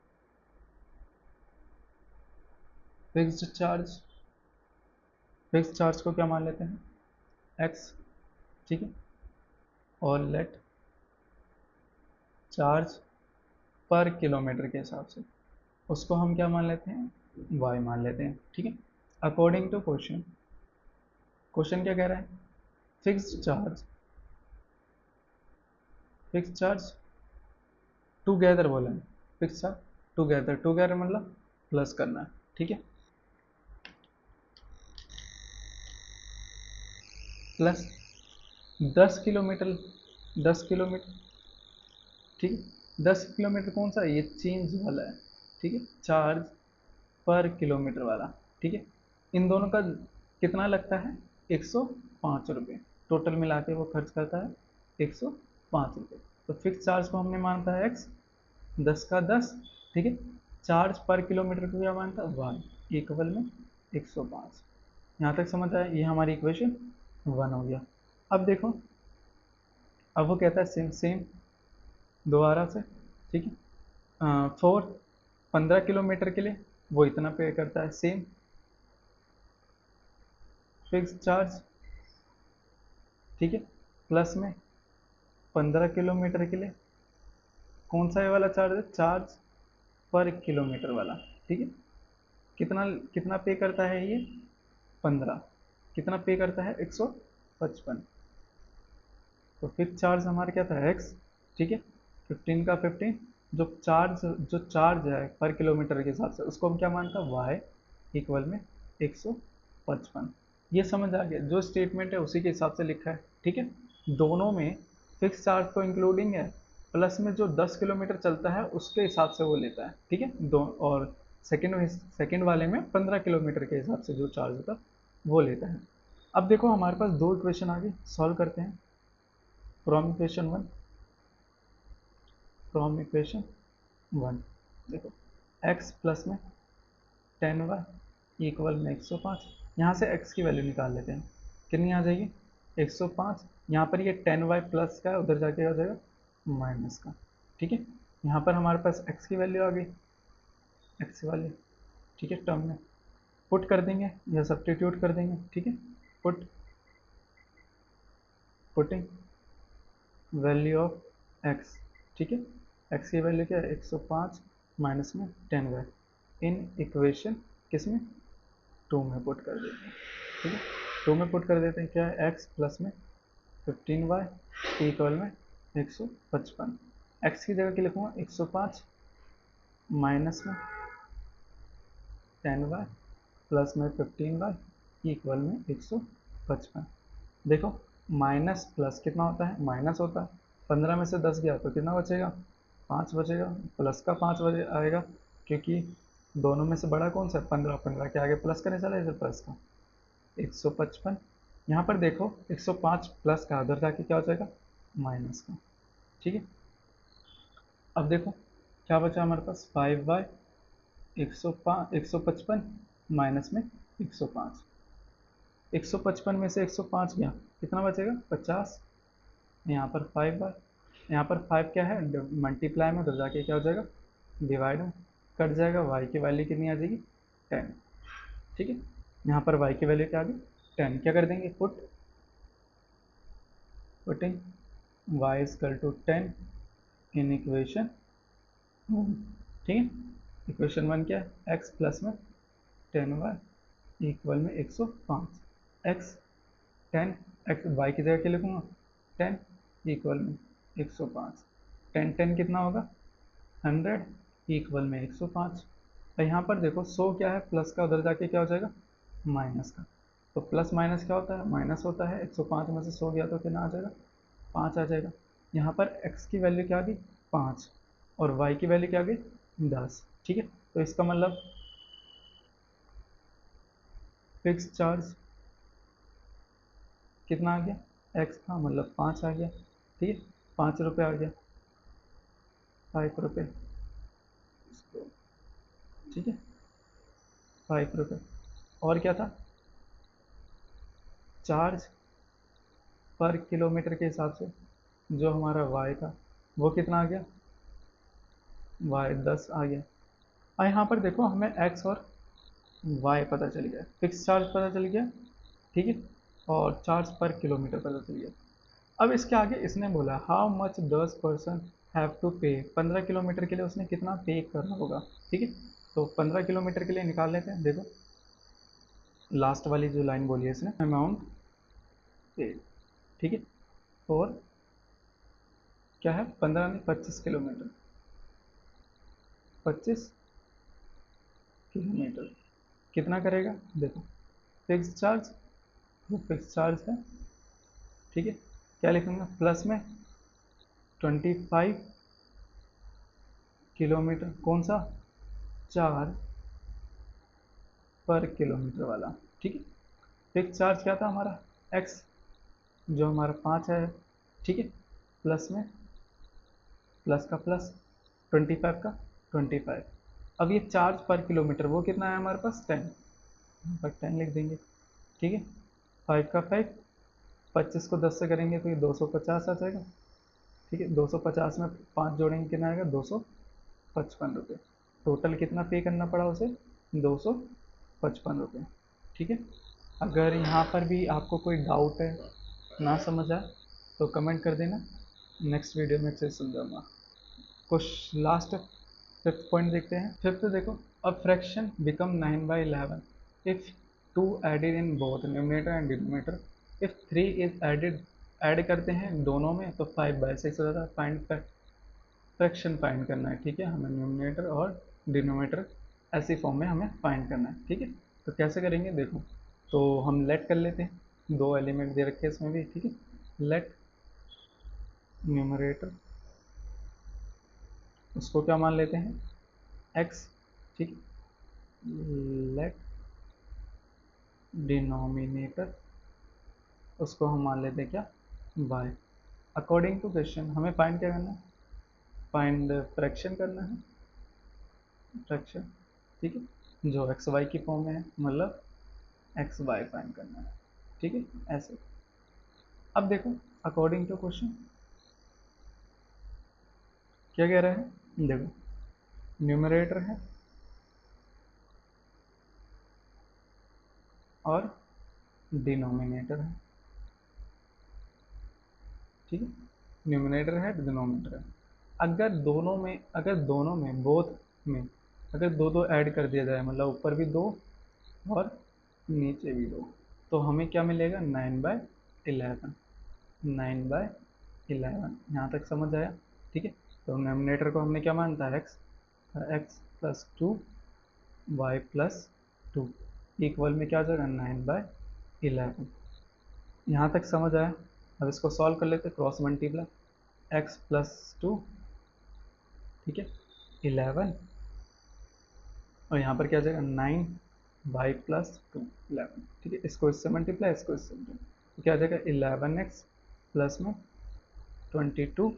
A: fixed charge, fixed charge को क्या मान लेते हैं x, ठीक है, और लेट चार्ज पर किलोमीटर के हिसाब से उसको हम क्या मान लेते हैं y मान लेते हैं, ठीक है। अकॉर्डिंग टू क्वेश्चन, क्वेश्चन क्या कह रहा है, fixed charge, fixed charge together बोला है, फिक्स्ड चार्ज टुगेदर, टुगेदर मतलब प्लस करना है, ठीक है, प्लस 10 किलोमीटर, 10 किलोमीटर, ठीक है, 10 किलोमीटर कौन सा, ये चेंज वाला है, ठीक है, चार्ज पर किलोमीटर वाला, ठीक है। इन दोनों का कितना लगता है 105 रुपये, टोटल मिला के वो खर्च करता है 105 रुपये। तो फिक्स चार्ज को हमने मानता है x, 10 का 10, ठीक है, चार्ज पर किलोमीटर को क्या मानता है y, इक्वल में 105। यहाँ तक समझ आया, ये हमारी इक्वेशन 1 हो गया। अब देखो, अब वो कहता है सेम सेम दोबारा से, ठीक है, फॉर 15 किलोमीटर के लिए वो इतना पे करता है, सेम फिक्स चार्ज, ठीक है, प्लस में 15 किलोमीटर के लिए कौन सा ये वाला चार्ज है, चार्ज पर किलोमीटर वाला, ठीक है, कितना कितना पे करता है ये 15, कितना पे करता है 155। तो फिक्स चार्ज हमारा क्या था x, ठीक है, 15 का 15, जो चार्ज है पर किलोमीटर के हिसाब से उसको हम क्या मानता है y, इक्वल में 155। ये समझ आ गया, जो स्टेटमेंट है उसी के हिसाब से लिखा है, ठीक है। दोनों में फिक्स चार्ज तो इंक्लूडिंग है, प्लस में जो 10 किलोमीटर चलता है उसके हिसाब से वो लेता है, ठीक है, दो, और सेकेंड वाले में 15 किलोमीटर के हिसाब से जो चार्ज होता है वो लेता है। अब देखो हमारे पास दो इक्वेशन आ गई, सॉल्व करते हैं। फ्रॉम इक्वेशन 1, फ्रॉम इक्वेशन 1 देखो, x प्लस में 10y इक्वल में 105, यहाँ से x की वैल्यू निकाल लेते हैं, कितनी आ जाएगी 105। यहाँ पर ये 10y प्लस का है, उधर जाके आ जाएगा माइनस का, ठीक है। यहाँ पर हमारे पास x की वैल्यू आ गई, x की वैल्यू, ठीक है, टर्म में पुट कर देंगे या सब्स्टिट्यूट कर देंगे, ठीक है, put putting value of x, ठीक है, x की वैल्यू क्या है 105 माइनस में 10y इन इक्वेशन किसमें 2 में पुट कर देते हैं, ठीक है, 2 में पुट कर देते हैं, क्या है x प्लस में 15y इक्वल में 155। x की जगह क्या लिखूँगा 105 माइनस में 10y प्लस में 15y इक्वल में 155। देखो माइनस प्लस कितना होता है, माइनस होता है, 15 में से 10 गया तो कितना बचेगा 5 बचेगा, प्लस का 5 बचे आएगा, क्योंकि दोनों में से बड़ा कौन सा है 15, 15 के आगे प्लस करने चला इधर प्लस का 155। यहाँ पर देखो 105 प्लस का उधर जाके क्या हो जाएगा माइनस का, ठीक है। अब देखो क्या बचा हमारे पास 5y 155 माइनस में 105, 155 में से 105 गया कितना बचेगा 50, यहाँ पर 5y, यहाँ पर 5 क्या है मल्टीप्लाई में, उधर जाके क्या हो जाएगा डिवाइड में, कट जाएगा, y की वैल्यू कितनी आ जाएगी 10, ठीक है। यहाँ पर y की वैल्यू क्या आ गई 10, क्या कर देंगे putting y equal to 10 in equation, ठीक है, इक्वेशन 1 क्या है x प्लस में 10y इक्वल में 105, x 10, x y की जगह क्या लिखूँगा 10 इक्वल में 105, 10 10 कितना होगा 100 इक्वल में 105। और यहाँ पर देखो 100 क्या है प्लस का, उधर जाके क्या हो जाएगा माइनस का, तो प्लस माइनस क्या होता है, माइनस होता है। 105 में से 100 गया तो कितना आ जाएगा, 5 आ जाएगा। यहाँ पर x की वैल्यू क्या आ गई, 5, और y की वैल्यू क्या आ गई, 10। ठीक है, तो इसका मतलब फिक्स चार्ज कितना आ गया, x का मतलब 5 आ गया। ठीक है, 5 रुपये आ गया, 5 रुपये। ठीक है, 5 रुपये। और क्या था, चार्ज पर किलोमीटर के हिसाब से जो हमारा y था वो कितना आ गया, y 10 आ गया। और यहाँ पर देखो हमें x और y पता चल गया, फिक्स चार्ज पता चल गया। ठीक है, और चार्ज पर किलोमीटर पता चल गया। अब इसके आगे इसने बोला how much does person have to pay, 15 kilometre के लिए उसने कितना पे करना होगा। ठीक है, तो 15 किलोमीटर के लिए निकाल लेते हैं। देखो लास्ट वाली जो लाइन बोली है इसने, अमाउंट पे। ठीक है, और क्या है, 15 में 25 किलोमीटर, 25 किलोमीटर कितना करेगा, देखो फिक्स चार्ज, वो फिक्स चार्ज है। ठीक है, क्या लिखूंगा, प्लस में 25 किलोमीटर, कौन सा, चार्ज पर किलोमीटर वाला। ठीक है, फिक्स चार्ज क्या था हमारा, एक्स, जो हमारा 5 है। ठीक है, प्लस में प्लस का प्लस, 25 का 25। अब ये चार्ज पर किलोमीटर वो कितना है हमारे पास, 10, यहाँ पर 10 लिख देंगे। ठीक है, 5 का 5, 25 को 10 से करेंगे तो ये 250 आ जाएगा। ठीक है, 250 में 5 जोड़ेंगे कितना आएगा, 255 रुपये। टोटल कितना पे करना पड़ा उसे, 255 रुपये। ठीक है, अगर यहाँ पर भी आपको कोई डाउट है, ना समझ आए, तो कमेंट कर देना, नेक्स्ट वीडियो में अच्छे से समझाऊंगा। कुछ लास्ट फिफ्थ पॉइंट देखते हैं। फिफ्थ देखो, a fraction become 9/11 if 2 added in both numerator and denominator, if 3 is added, add करते हैं दोनों में तो 5/6 हो जाता है। फाइंड फ्रैक्शन फाइंड करना है। ठीक है, हमें न्यूमरेटर और डिनोमिनेटर ऐसी फॉर्म में हमें फाइंड करना है। ठीक है, तो कैसे करेंगे देखो, तो हम लेट कर लेते हैं, 2 एलिमेंट दे रखे हैं इसमें भी। ठीक है, लेट न्यूमरेटर, उसको क्या मान लेते हैं, x। ठीक, लेट डिनोमिनेटर, उसको हम मान लेते हैं क्या, y। अकॉर्डिंग टू क्वेश्चन हमें फाइंड क्या करना है, फाइंड फ्रैक्शन करना है, फ्रैक्शन। ठीक है, जो एक्स वाई की फॉर्म में है, मतलब एक्स वाई फाइंड करना है। ठीक है, ऐसे। अब देखो अकॉर्डिंग टू क्वेश्चन क्या कह रहा है, देखो न्यूमरेटर है और डिनोमिनेटर है। ठीक है, न्यूमरेटर है, डिनोमिनेटर है। अगर दोनों में बोथ में अगर दो दो ऐड कर दिया जाए, मतलब ऊपर भी 2 और नीचे भी 2, तो हमें क्या मिलेगा, 9/11। 9/11 यहाँ तक समझ आया। ठीक है, तो नोमिनेटर को हमने क्या मानता है, x, x plus 2 y plus 2 equal में क्या आ जाएगा, 9/11। यहाँ तक समझ आया। अब इसको सॉल्व कर लेते, क्रॉस मल्टीप्लाई, एक्स प्लस 2, ठीक है, 11, और यहाँ पर क्या आ जाएगा, 9 प्लस 2, 11। ठीक है, इसको इससे मल्टीप्लाई, इसको इससे मल्टीप्लाई, तो क्या आ जाएगा, 11x प्लस में 22,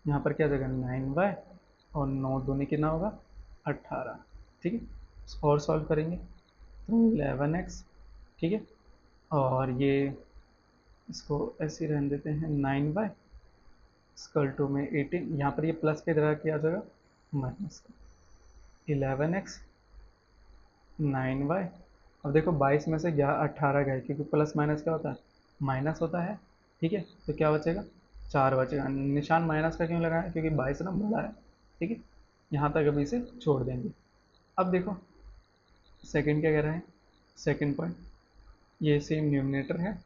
A: यहाँ पर क्या आ जाएगा, 9 और 9 दूनी कितना होगा, 18। ठीक है, और सॉल्व करेंगे तो 11x। ठीक है, और ये इसको ऐसे ही रहने देते हैं, 9 स्कल टू में 18, यहाँ पर ये प्लस के तरह किया जाएगा, माइनस का 11x 9y। अब देखो 22 में से 18 गए, क्योंकि प्लस माइनस क्या होता है, माइनस होता है। ठीक है, तो क्या बचेगा, 4 बचेगा। निशान माइनस का क्यों लगाया, क्योंकि 22 ना बड़ा है। ठीक है, यहाँ तक अभी इसे छोड़ देंगे। अब देखो सेकंड क्या कह रहे हैं, सेकंड पॉइंट, ये सेम न्यूमरेटर है,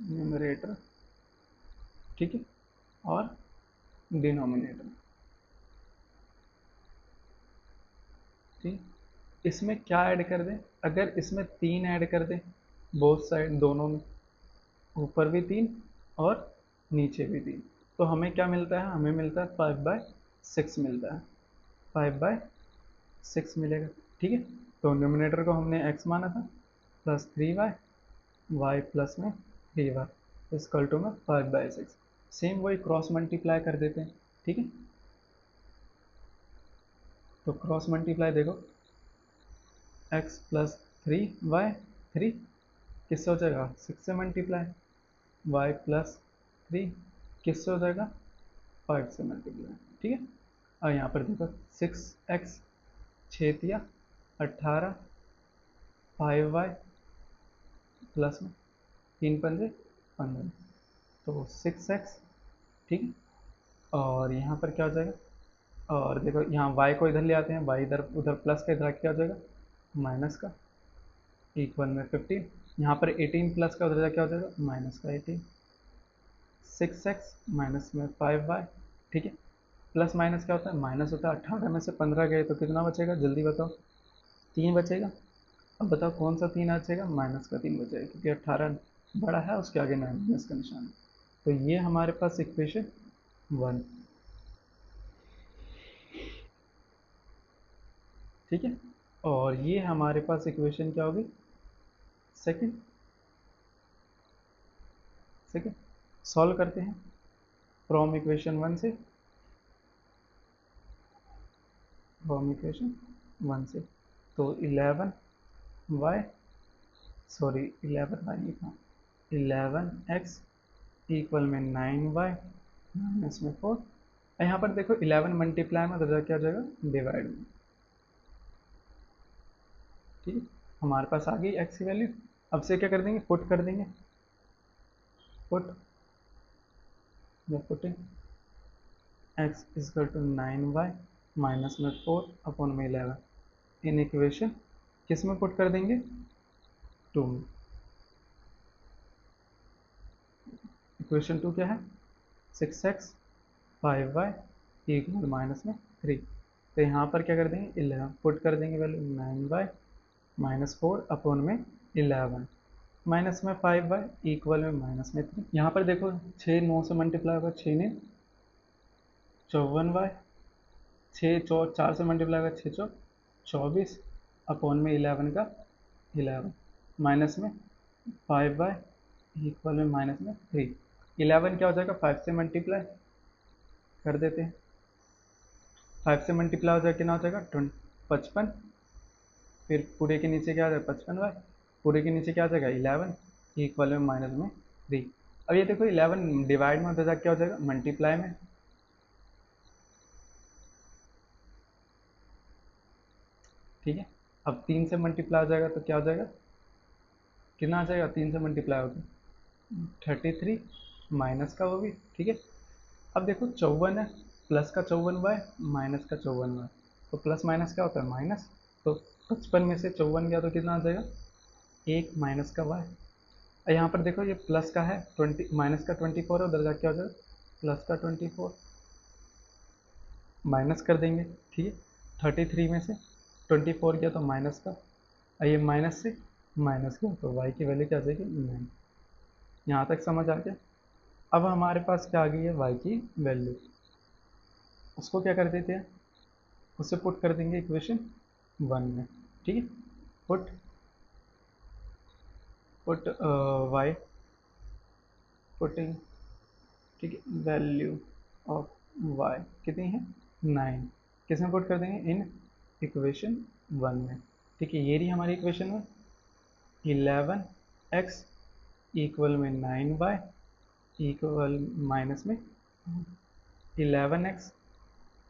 A: न्यूमरेटर। ठीक है, और डिनोमिनेटर। ठीक, इसमें क्या ऐड कर दें, अगर इसमें 3 ऐड कर दें बोथ साइड दोनों में, ऊपर भी 3 और नीचे भी 3, तो हमें क्या मिलता है, हमें मिलता है 5/6 मिलता है, 5/6 मिलेगा। ठीक है, तो न्यूमिनेटर को हमने x माना था प्लस 3y, y प्लस में 3y इक्वल टू में 5/6। सेम वही क्रॉस मल्टीप्लाई कर देते हैं। ठीक है, तो क्रॉस मल्टीप्लाई देखो, x प्लस 3y, 3 किससे हो जाएगा 6 से मल्टीप्लाई, y प्लस 3 किससे हो जाएगा 5 से मल्टीप्लाई। ठीक है, और यहाँ पर देखो 6x 6 18, 5y प्लस में 3×5 = 15, तो 6x। ठीक है, और यहाँ पर क्या हो जाएगा, और देखो यहाँ y को इधर ले आते हैं, y इधर उधर प्लस का, इधर क्या हो जाएगा माइनस का, इक्वल में 15, यहाँ पर 18 प्लस का उधर क्या हो जाएगा माइनस का 18, 6x माइनस में 5y। ठीक है, प्लस माइनस क्या होता है माइनस होता है, 18 में से 15 गए तो कितना बचेगा जल्दी बताओ, 3 बचेगा। अब बताओ कौन सा 3 बचेगा, माइनस का 3 बचेगा, क्योंकि 18 बड़ा है, उसके आगे माइनस का निशान है। तो ये हमारे पास इक्वेशन 1। ठीक है, और ये हमारे पास इक्वेशन क्या होगी, सेकंड। सेकंड सॉल्व करते हैं फ्रॉम इक्वेशन 1 से, फ्रॉम इक्वेशन 1 से, तो 11y, सॉरी 11y नहीं था, 11x इक्वल में 9y माइनस में 4। यहाँ पर देखो 11 मल्टीप्लाई में तो क्या हो जाएगा डिवाइड में। ठीक है, हमारे पास आ गई x की वैल्यू। अब से क्या कर देंगे, पुट कर देंगे, पुट या putting x equal to 9y minus में 4 अपॉन में 11 इन इक्वेशन किस में पुट कर देंगे 2 में। इक्वेशन 2 क्या है 6x 5y इक्वल माइनस में 3, तो यहाँ पर क्या कर देंगे 11 पुट कर देंगे वैल्यू 9y माइनस 4 अपॉन में 11 माइनस में 5y इक्वल में माइनस में 3। यहाँ पर देखो 6 9 से मल्टीप्लाई होगा, 6 ने 54y, 6 4 से मल्टीप्लाई होगा 6 24 अपॉन में 11 का 11 माइनस में 5y इक्वल में माइनस में 3। 11 क्या हो जाएगा 5 से मल्टीप्लाई कर देते हैं, 5 से मल्टीप्लाई हो जाएगा कितना हो जाएगा 55, फिर पूरे के नीचे क्या आ जाएगा 55y, पूरे के नीचे क्या आ जाएगा 11 इक्वल में माइनस में 3। अब ये देखो 11 डिवाइड में होता जाएगा क्या हो जाएगा मल्टीप्लाई में, ठीक है। अब 3 से मल्टीप्लाई हो जाएगा तो क्या हो जाएगा, कितना आ जाएगा 3 से मल्टीप्लाई होगा 33 माइनस का वो भी, ठीक है। अब देखो 54 है, प्लस का 54y माइनस का 54y, तो प्लस माइनस क्या होता है माइनस, तो 55 में से 54 गया तो कितना आ जाएगा 1 माइनस का y। यहाँ पर देखो ये प्लस का है 20 माइनस का 24 है, उधर जाके क्या हो जाएगा प्लस का 24, माइनस कर देंगे, ठीक है। 33 में से 24 गया तो माइनस का, ये माइनस से माइनस गया तो y की वैल्यू क्या आ जाएगी 9। यहाँ तक समझ आ गया। अब हमारे पास क्या आ गई है y की वैल्यू, उसको क्या कर देते हैं, उसे पुट कर देंगे इक्वेशन 1 में, ठीक है। पुट पुट y पुटिंग, ठीक है, वैल्यू ऑफ y कितनी है 9, किस में पुट कर देंगे इन इक्वेशन 1 में, ठीक है। ये रही हमारी इक्वेशन में 11x इक्वल में 9y इक्वल माइनस में 11x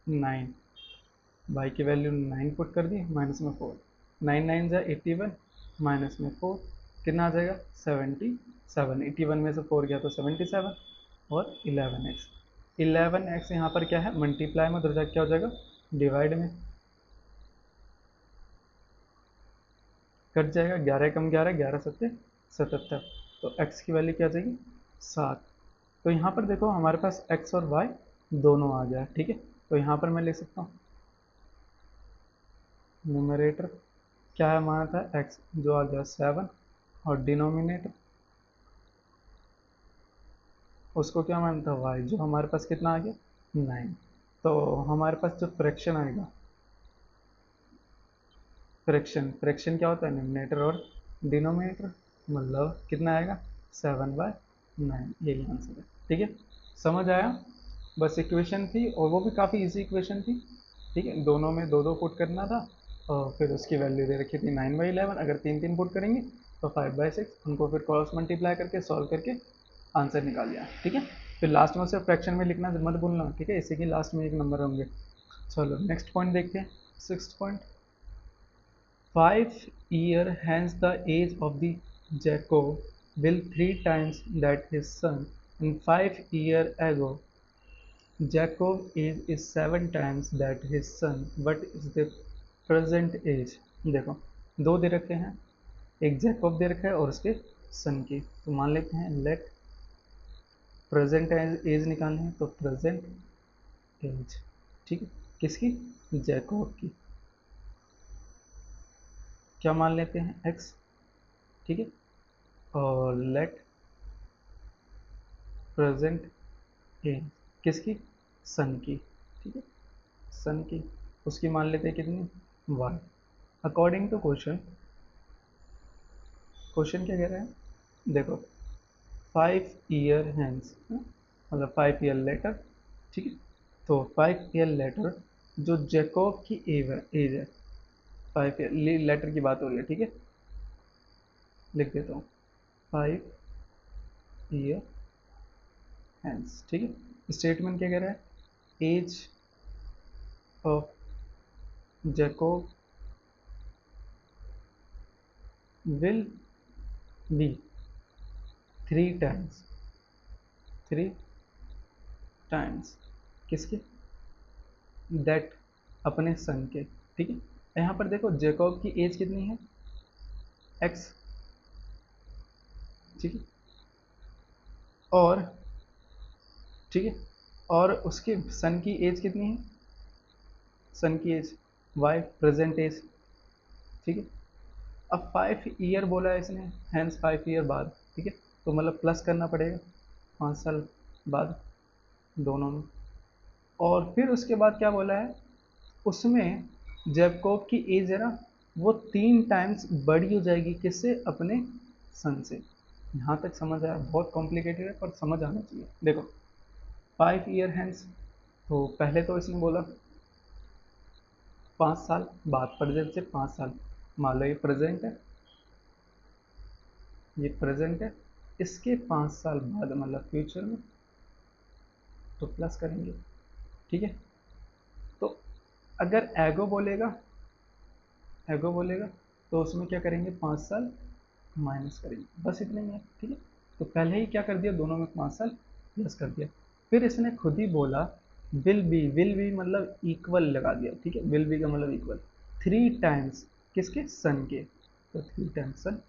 A: 9, y की वैल्यू 9 पुट कर दी माइनस में 4, 9 9 जा 81 माइनस में 4 कितना आ जाएगा 77, 81 में से 4 गया तो 77 और 11x यहाँ पर क्या है मल्टीप्लाई में, उधर जाके क्या हो जाएगा डिवाइड में, कट जाएगा 11 कम 11 11 सत्ते 77, तो x की वैल्यू क्या आ जाएगी 7। तो यहाँ पर देखो हमारे पास x और y दोनों आ गया, ठीक है। तो यहाँ पर मैं ले सकता हूँ न्यूमरेटर क्या है हमारा था x जो आ गया 7 और डिनोमिनेटर उसको क्या माना था y जो हमारे पास कितना आ गया 9। तो हमारे पास जो फ्रैक्शन आएगा, फ्रैक्शन क्या होता है न्यूमरेटर और डिनोमिनेटर, मतलब कितना आएगा 7/9, यही आंसर है। ठीक है, समझ आया? बस इक्वेशन थी और वो भी काफ़ी इजी इक्वेशन थी। ठीक है, दोनों में दो दो पुट करना था और फिर उसकी वैल्यू दे रखी थी 9/11। अगर तीन तीन पुट करेंगे तो 5/6, उनको फिर क्रॉस मल्टीप्लाई करके सॉल्व करके आंसर निकाल लिया। ठीक है, फिर लास्ट में से फ्रैक्शन में लिखना मत भूलना। ठीक है, इसी के लास्ट में एक नंबर होंगे। चलो नेक्स्ट पॉइंट देखते हैं, 6th point. 5 years hence the age of the Jacob will 3 times that his son, and 5 years ago Jacob age is 7 times that his son. What is the present age? देखो दो दे रखे हैं, एक Jacob दे रखा है और उसके सन की, तो मान लेते हैं लेट प्रेजेंट एज निकालनी है तो प्रेजेंट एज। ठीक है, किसकी? जैकब की। क्या मान लेते हैं एक्स। ठीक है, और लेट प्रेजेंट एज किसकी? सन की। ठीक है, सन की, उसकी मान लेते हैं कितनी? Y. According to question, question क्या कह रहा है देखो 5 year हैंस, मतलब 5 year लेटर। ठीक है, तो 5 year लेटर जो जैकब की एज है 5 year लेटर की बात हो रही है। ठीक है, लिख देता हूँ 5 year हैंस। ठीक है, स्टेटमेंट क्या कह रहा है? Age of Jacob will be 3 times, 3 times किसके? दैट, अपने सन के। ठीक है, यहाँ पर देखो जैकब की एज कितनी है? एक्स। ठीक है, और ठीक है, और उसके सन की एज कितनी है? सन की एज वाई, प्रेजेंट एज। ठीक है, अब 5 year बोला है इसने, हैंस 5 year बाद। ठीक है, तो मतलब प्लस करना पड़ेगा 5 साल बाद दोनों में। और फिर उसके बाद क्या बोला है, उसमें जैकब की एज है ना वो 3 टाइम्स बड़ी हो जाएगी, किससे? अपने सन से। यहाँ तक समझ आया? बहुत कॉम्प्लिकेटेड है पर समझ आना चाहिए। देखो 5 year हैंस, तो पहले तो इसने बोला 5 साल बाद, प्रेजेंट से 5 साल। मान लो ये प्रेजेंट है, ये प्रेजेंट है, इसके 5 साल बाद मतलब फ्यूचर में, तो प्लस करेंगे। ठीक है, तो अगर एगो बोलेगा तो उसमें क्या करेंगे? 5 साल माइनस करेंगे, बस इतना ही है। ठीक है, तो पहले ही क्या कर दिया, दोनों में 5 साल प्लस कर दिया। फिर इसने खुद ही बोला विल बी मतलब इक्वल लगा दिया। ठीक है, विल बी का मतलब इक्वल 3 टाइम्स किसके? सन के, तो 3 टाइम्स सन।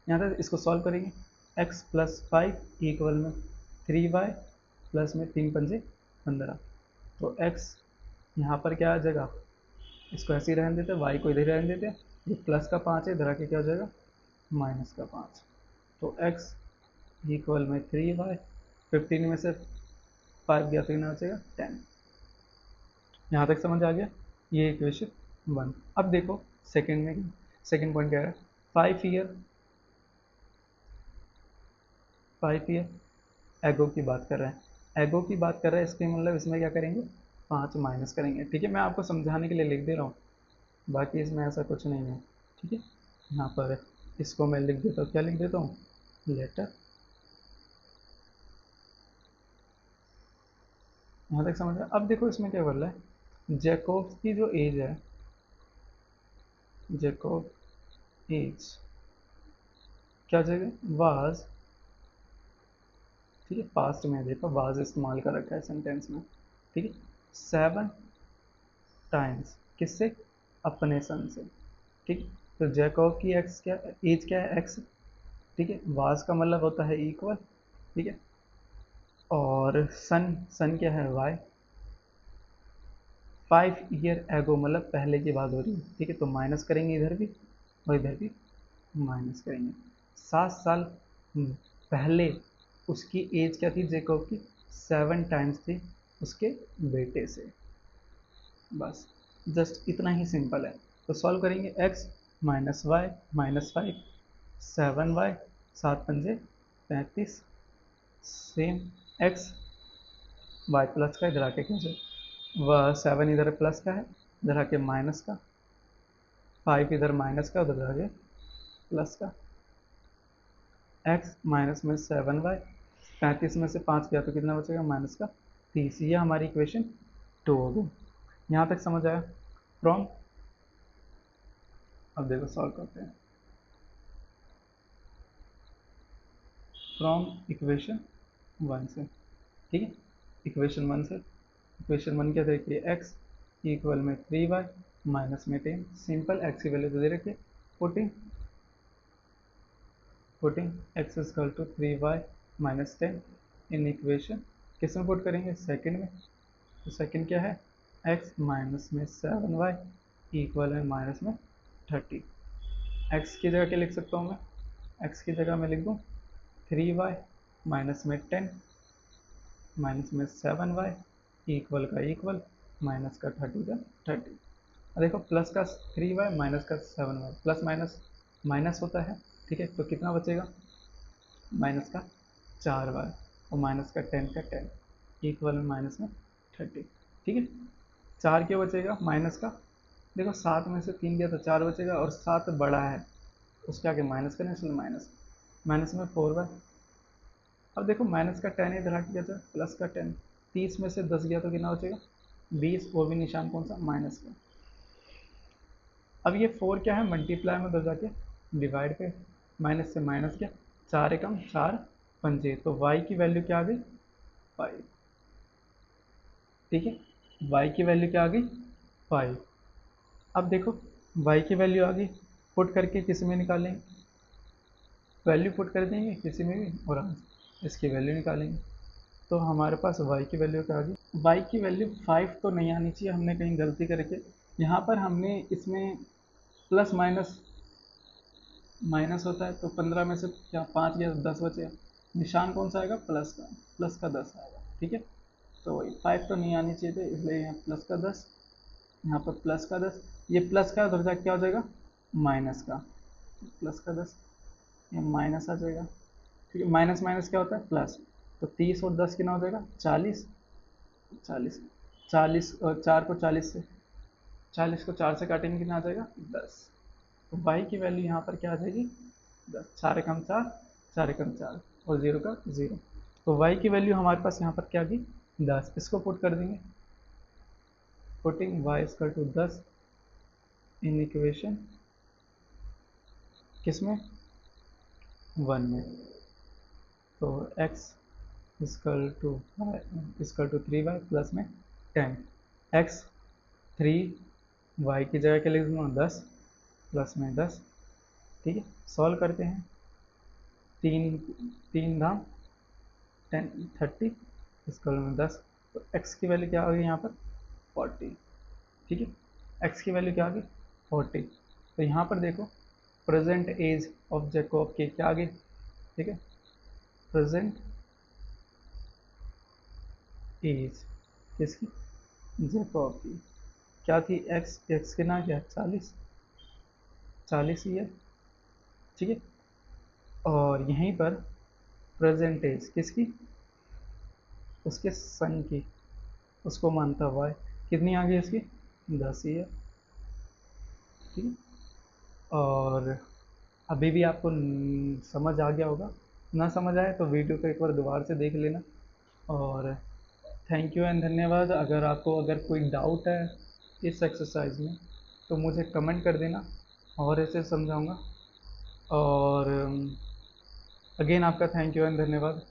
A: यहाँ तक इसको सॉल्व करेंगे, x+5 इक्वल में 3y प्लस में 3×5 = 15। तो x यहाँ पर क्या आ जाएगा, इसको ऐसे ही रहने देते हैं, y को इधर रहने देते हैं, ये प्लस का 5 है, इधर आके क्या हो जाएगा माइनस का 5। तो x इक्वल में 3y, 15 में से 5 गया तो कितना बचेगा 10। यहाँ तक समझ आ गया? ये इक्वेशन 1। अब देखो सेकंड में, सेकंड पॉइंट क्या है? 5 ईयर एगो की बात कर रहे हैं, एगो की बात कर रहे हैं, इसके मतलब इसमें क्या करेंगे? 5 माइनस करेंगे। ठीक है, मैं आपको समझाने के लिए लिख दे रहा हूँ, बाकी इसमें ऐसा कुछ नहीं है। ठीक है, यहाँ पर इसको मैं लिख देता हूँ, क्या लिख देता हूँ? लेटर। यहाँ तक समझ रहे? अब देखो इसमें क्या बोल रहा है, जैकोब की जो एज है, जैकोब एज क्या जगह वाज। ठीक है, पास्ट में देखो वाज इस्तेमाल कर रखा है सेंटेंस में। ठीक है, 7 टाइम्स किससे? अपने सन से। ठीक है, तो जैकोब की एक्स क्या, एज क्या है? एक्स। ठीक है, वाज का मतलब होता है इक्वल। ठीक है, और सन, सन क्या है? वाई। 5 ईयर एगो मतलब पहले की बात हो रही है। ठीक है, तो माइनस करेंगे इधर भी, और इधर भी माइनस करेंगे। 7 साल पहले उसकी एज क्या थी जेकब की? 7 टाइम्स थी उसके बेटे से। बस जस्ट इतना ही सिंपल है। तो सॉल्व करेंगे x minus Y minus 5 7y 7 पंजे 35 सेम x y प्लस का इधर आके कैसे वह 7 इधर प्लस का है, इधर आके माइनस का, 5 इधर माइनस का, उधर आगे प्लस का, x माइनस में 7y 35 में से 5 गया तो कितना बचेगा? माइनस का 30। ये हमारी इक्वेशन 2 हो गई। यहाँ तक समझ आया? फ्रॉम, अब देखो सॉल्व करते हैं। फ्रॉम इक्वेशन 1 से, ठीक है, इक्वेशन 1 से। इक्वेशन 1 क्या देखिए, x इक्वल में 3y माइनस में 10। सिंपल, x की वैल्यू तो दे रखी है, putting x equal to 3y minus 10 in equation किस में पुट करेंगे? सेकंड में। तो सेकंड क्या है? x माइनस में 7y इक्वल में माइनस में 30। x की जगह क्या लिख सकता हूँ मैं? x की जगह मैं लिख दूँ 3y माइनस में 10 माइनस में 7y इक्वल का इक्वल माइनस का 30 का 30। देखो प्लस का 3y माइनस का 7y, प्लस माइनस माइनस होता है, ठीक है। तो कितना बचेगा? माइनस का 4y और माइनस का 10 का 10 इक्वल में माइनस में 30, ठीक है। 4 क्यों बचेगा माइनस का? देखो 7 में से 3 गया तो 4 बचेगा, और 7 बड़ा है उसके आगे माइनस करना, इसलिए माइनस माइनस में 4y। अब देखो माइनस का 10 इधर आके क्या था? प्लस का 10। 30 में से 10 गया तो कितना बचेगा? 20, वो भी निशान कौन सा? माइनस का। अब ये 4 क्या है? मल्टीप्लाई में 10 जाके डिवाइड पे, माइनस से माइनस क्या? 4 एकम 4 पंजे, तो y की वैल्यू क्या आ गई? 5, ठीक है। y की वैल्यू क्या आ गई? 5। अब देखो y की वैल्यू आ गई, पुट करके किसी में निकालेंगे, वैल्यू पुट कर देंगे किसी में भी और इसकी वैल्यू निकालेंगे। तो हमारे पास y की वैल्यू क्या आ गई? y की वैल्यू 5 तो नहीं आनी चाहिए, हमने कहीं गलती करके यहाँ पर हमने इसमें प्लस माइनस माइनस होता है, तो 15 में से क्या 5 या 10 बचे, निशान कौन सा आएगा? प्लस का, प्लस का 10 आएगा, ठीक है। तो वही 5 तो नहीं आनी चाहिए थे, इसलिए यहाँ प्लस का 10, यहाँ पर प्लस का 10, ये प्लस का उधर जाके क्या हो जाएगा? माइनस का, प्लस का 10 ये माइनस आ जाएगा, ठीक है। माइनस माइनस क्या होता है? प्लस। तो 30 और 10 कितना हो जाएगा? 40, 40 40 और 4 को 40 से, 40 को 4 से काटेंगे कितना आ जाएगा? 10। तो y की वैल्यू यहाँ पर क्या आ जाएगी? 10। 4 एकम 4, 4 एकम 4 और 0 का 0। तो y की वैल्यू हमारे पास यहाँ पर क्या आ गई? 10। इसको पुट कर देंगे, putting y equal to 10 in equation किस में? 1 में। तो x equal to 3y plus में 10, x 3 y की जगह क्या लिख दूँगा? 10 प्लस में 10, ठीक है। सॉल्व करते हैं, 3 3 धाम 10 30 इक्वल में 10। तो x की वैल्यू क्या आ गई यहाँ पर? 40, ठीक है। x की वैल्यू क्या आ गई? 40। तो यहाँ पर देखो प्रेजेंट एज ऑफ जैकब की क्या आ गई, ठीक है। प्रेजेंट एज किसकी? जैकब की क्या थी? x के ना क्या? 40 ही है, ठीक है। और यहीं पर प्रेजेंट एज किसकी? उसके सन की, उसको मानता हुआ है, कितनी आ गई इसकी? 10 ही है, ठीक है। और अभी भी आपको समझ आ गया होगा, ना समझ आए तो वीडियो को एक बार दोबारा से देख लेना। और थैंक यू एंड धन्यवाद। अगर कोई डाउट है इस एक्सरसाइज में तो मुझे कमेंट कर देना और ऐसे समझाऊंगा। और अगेन आपका थैंक यू एंड धन्यवाद।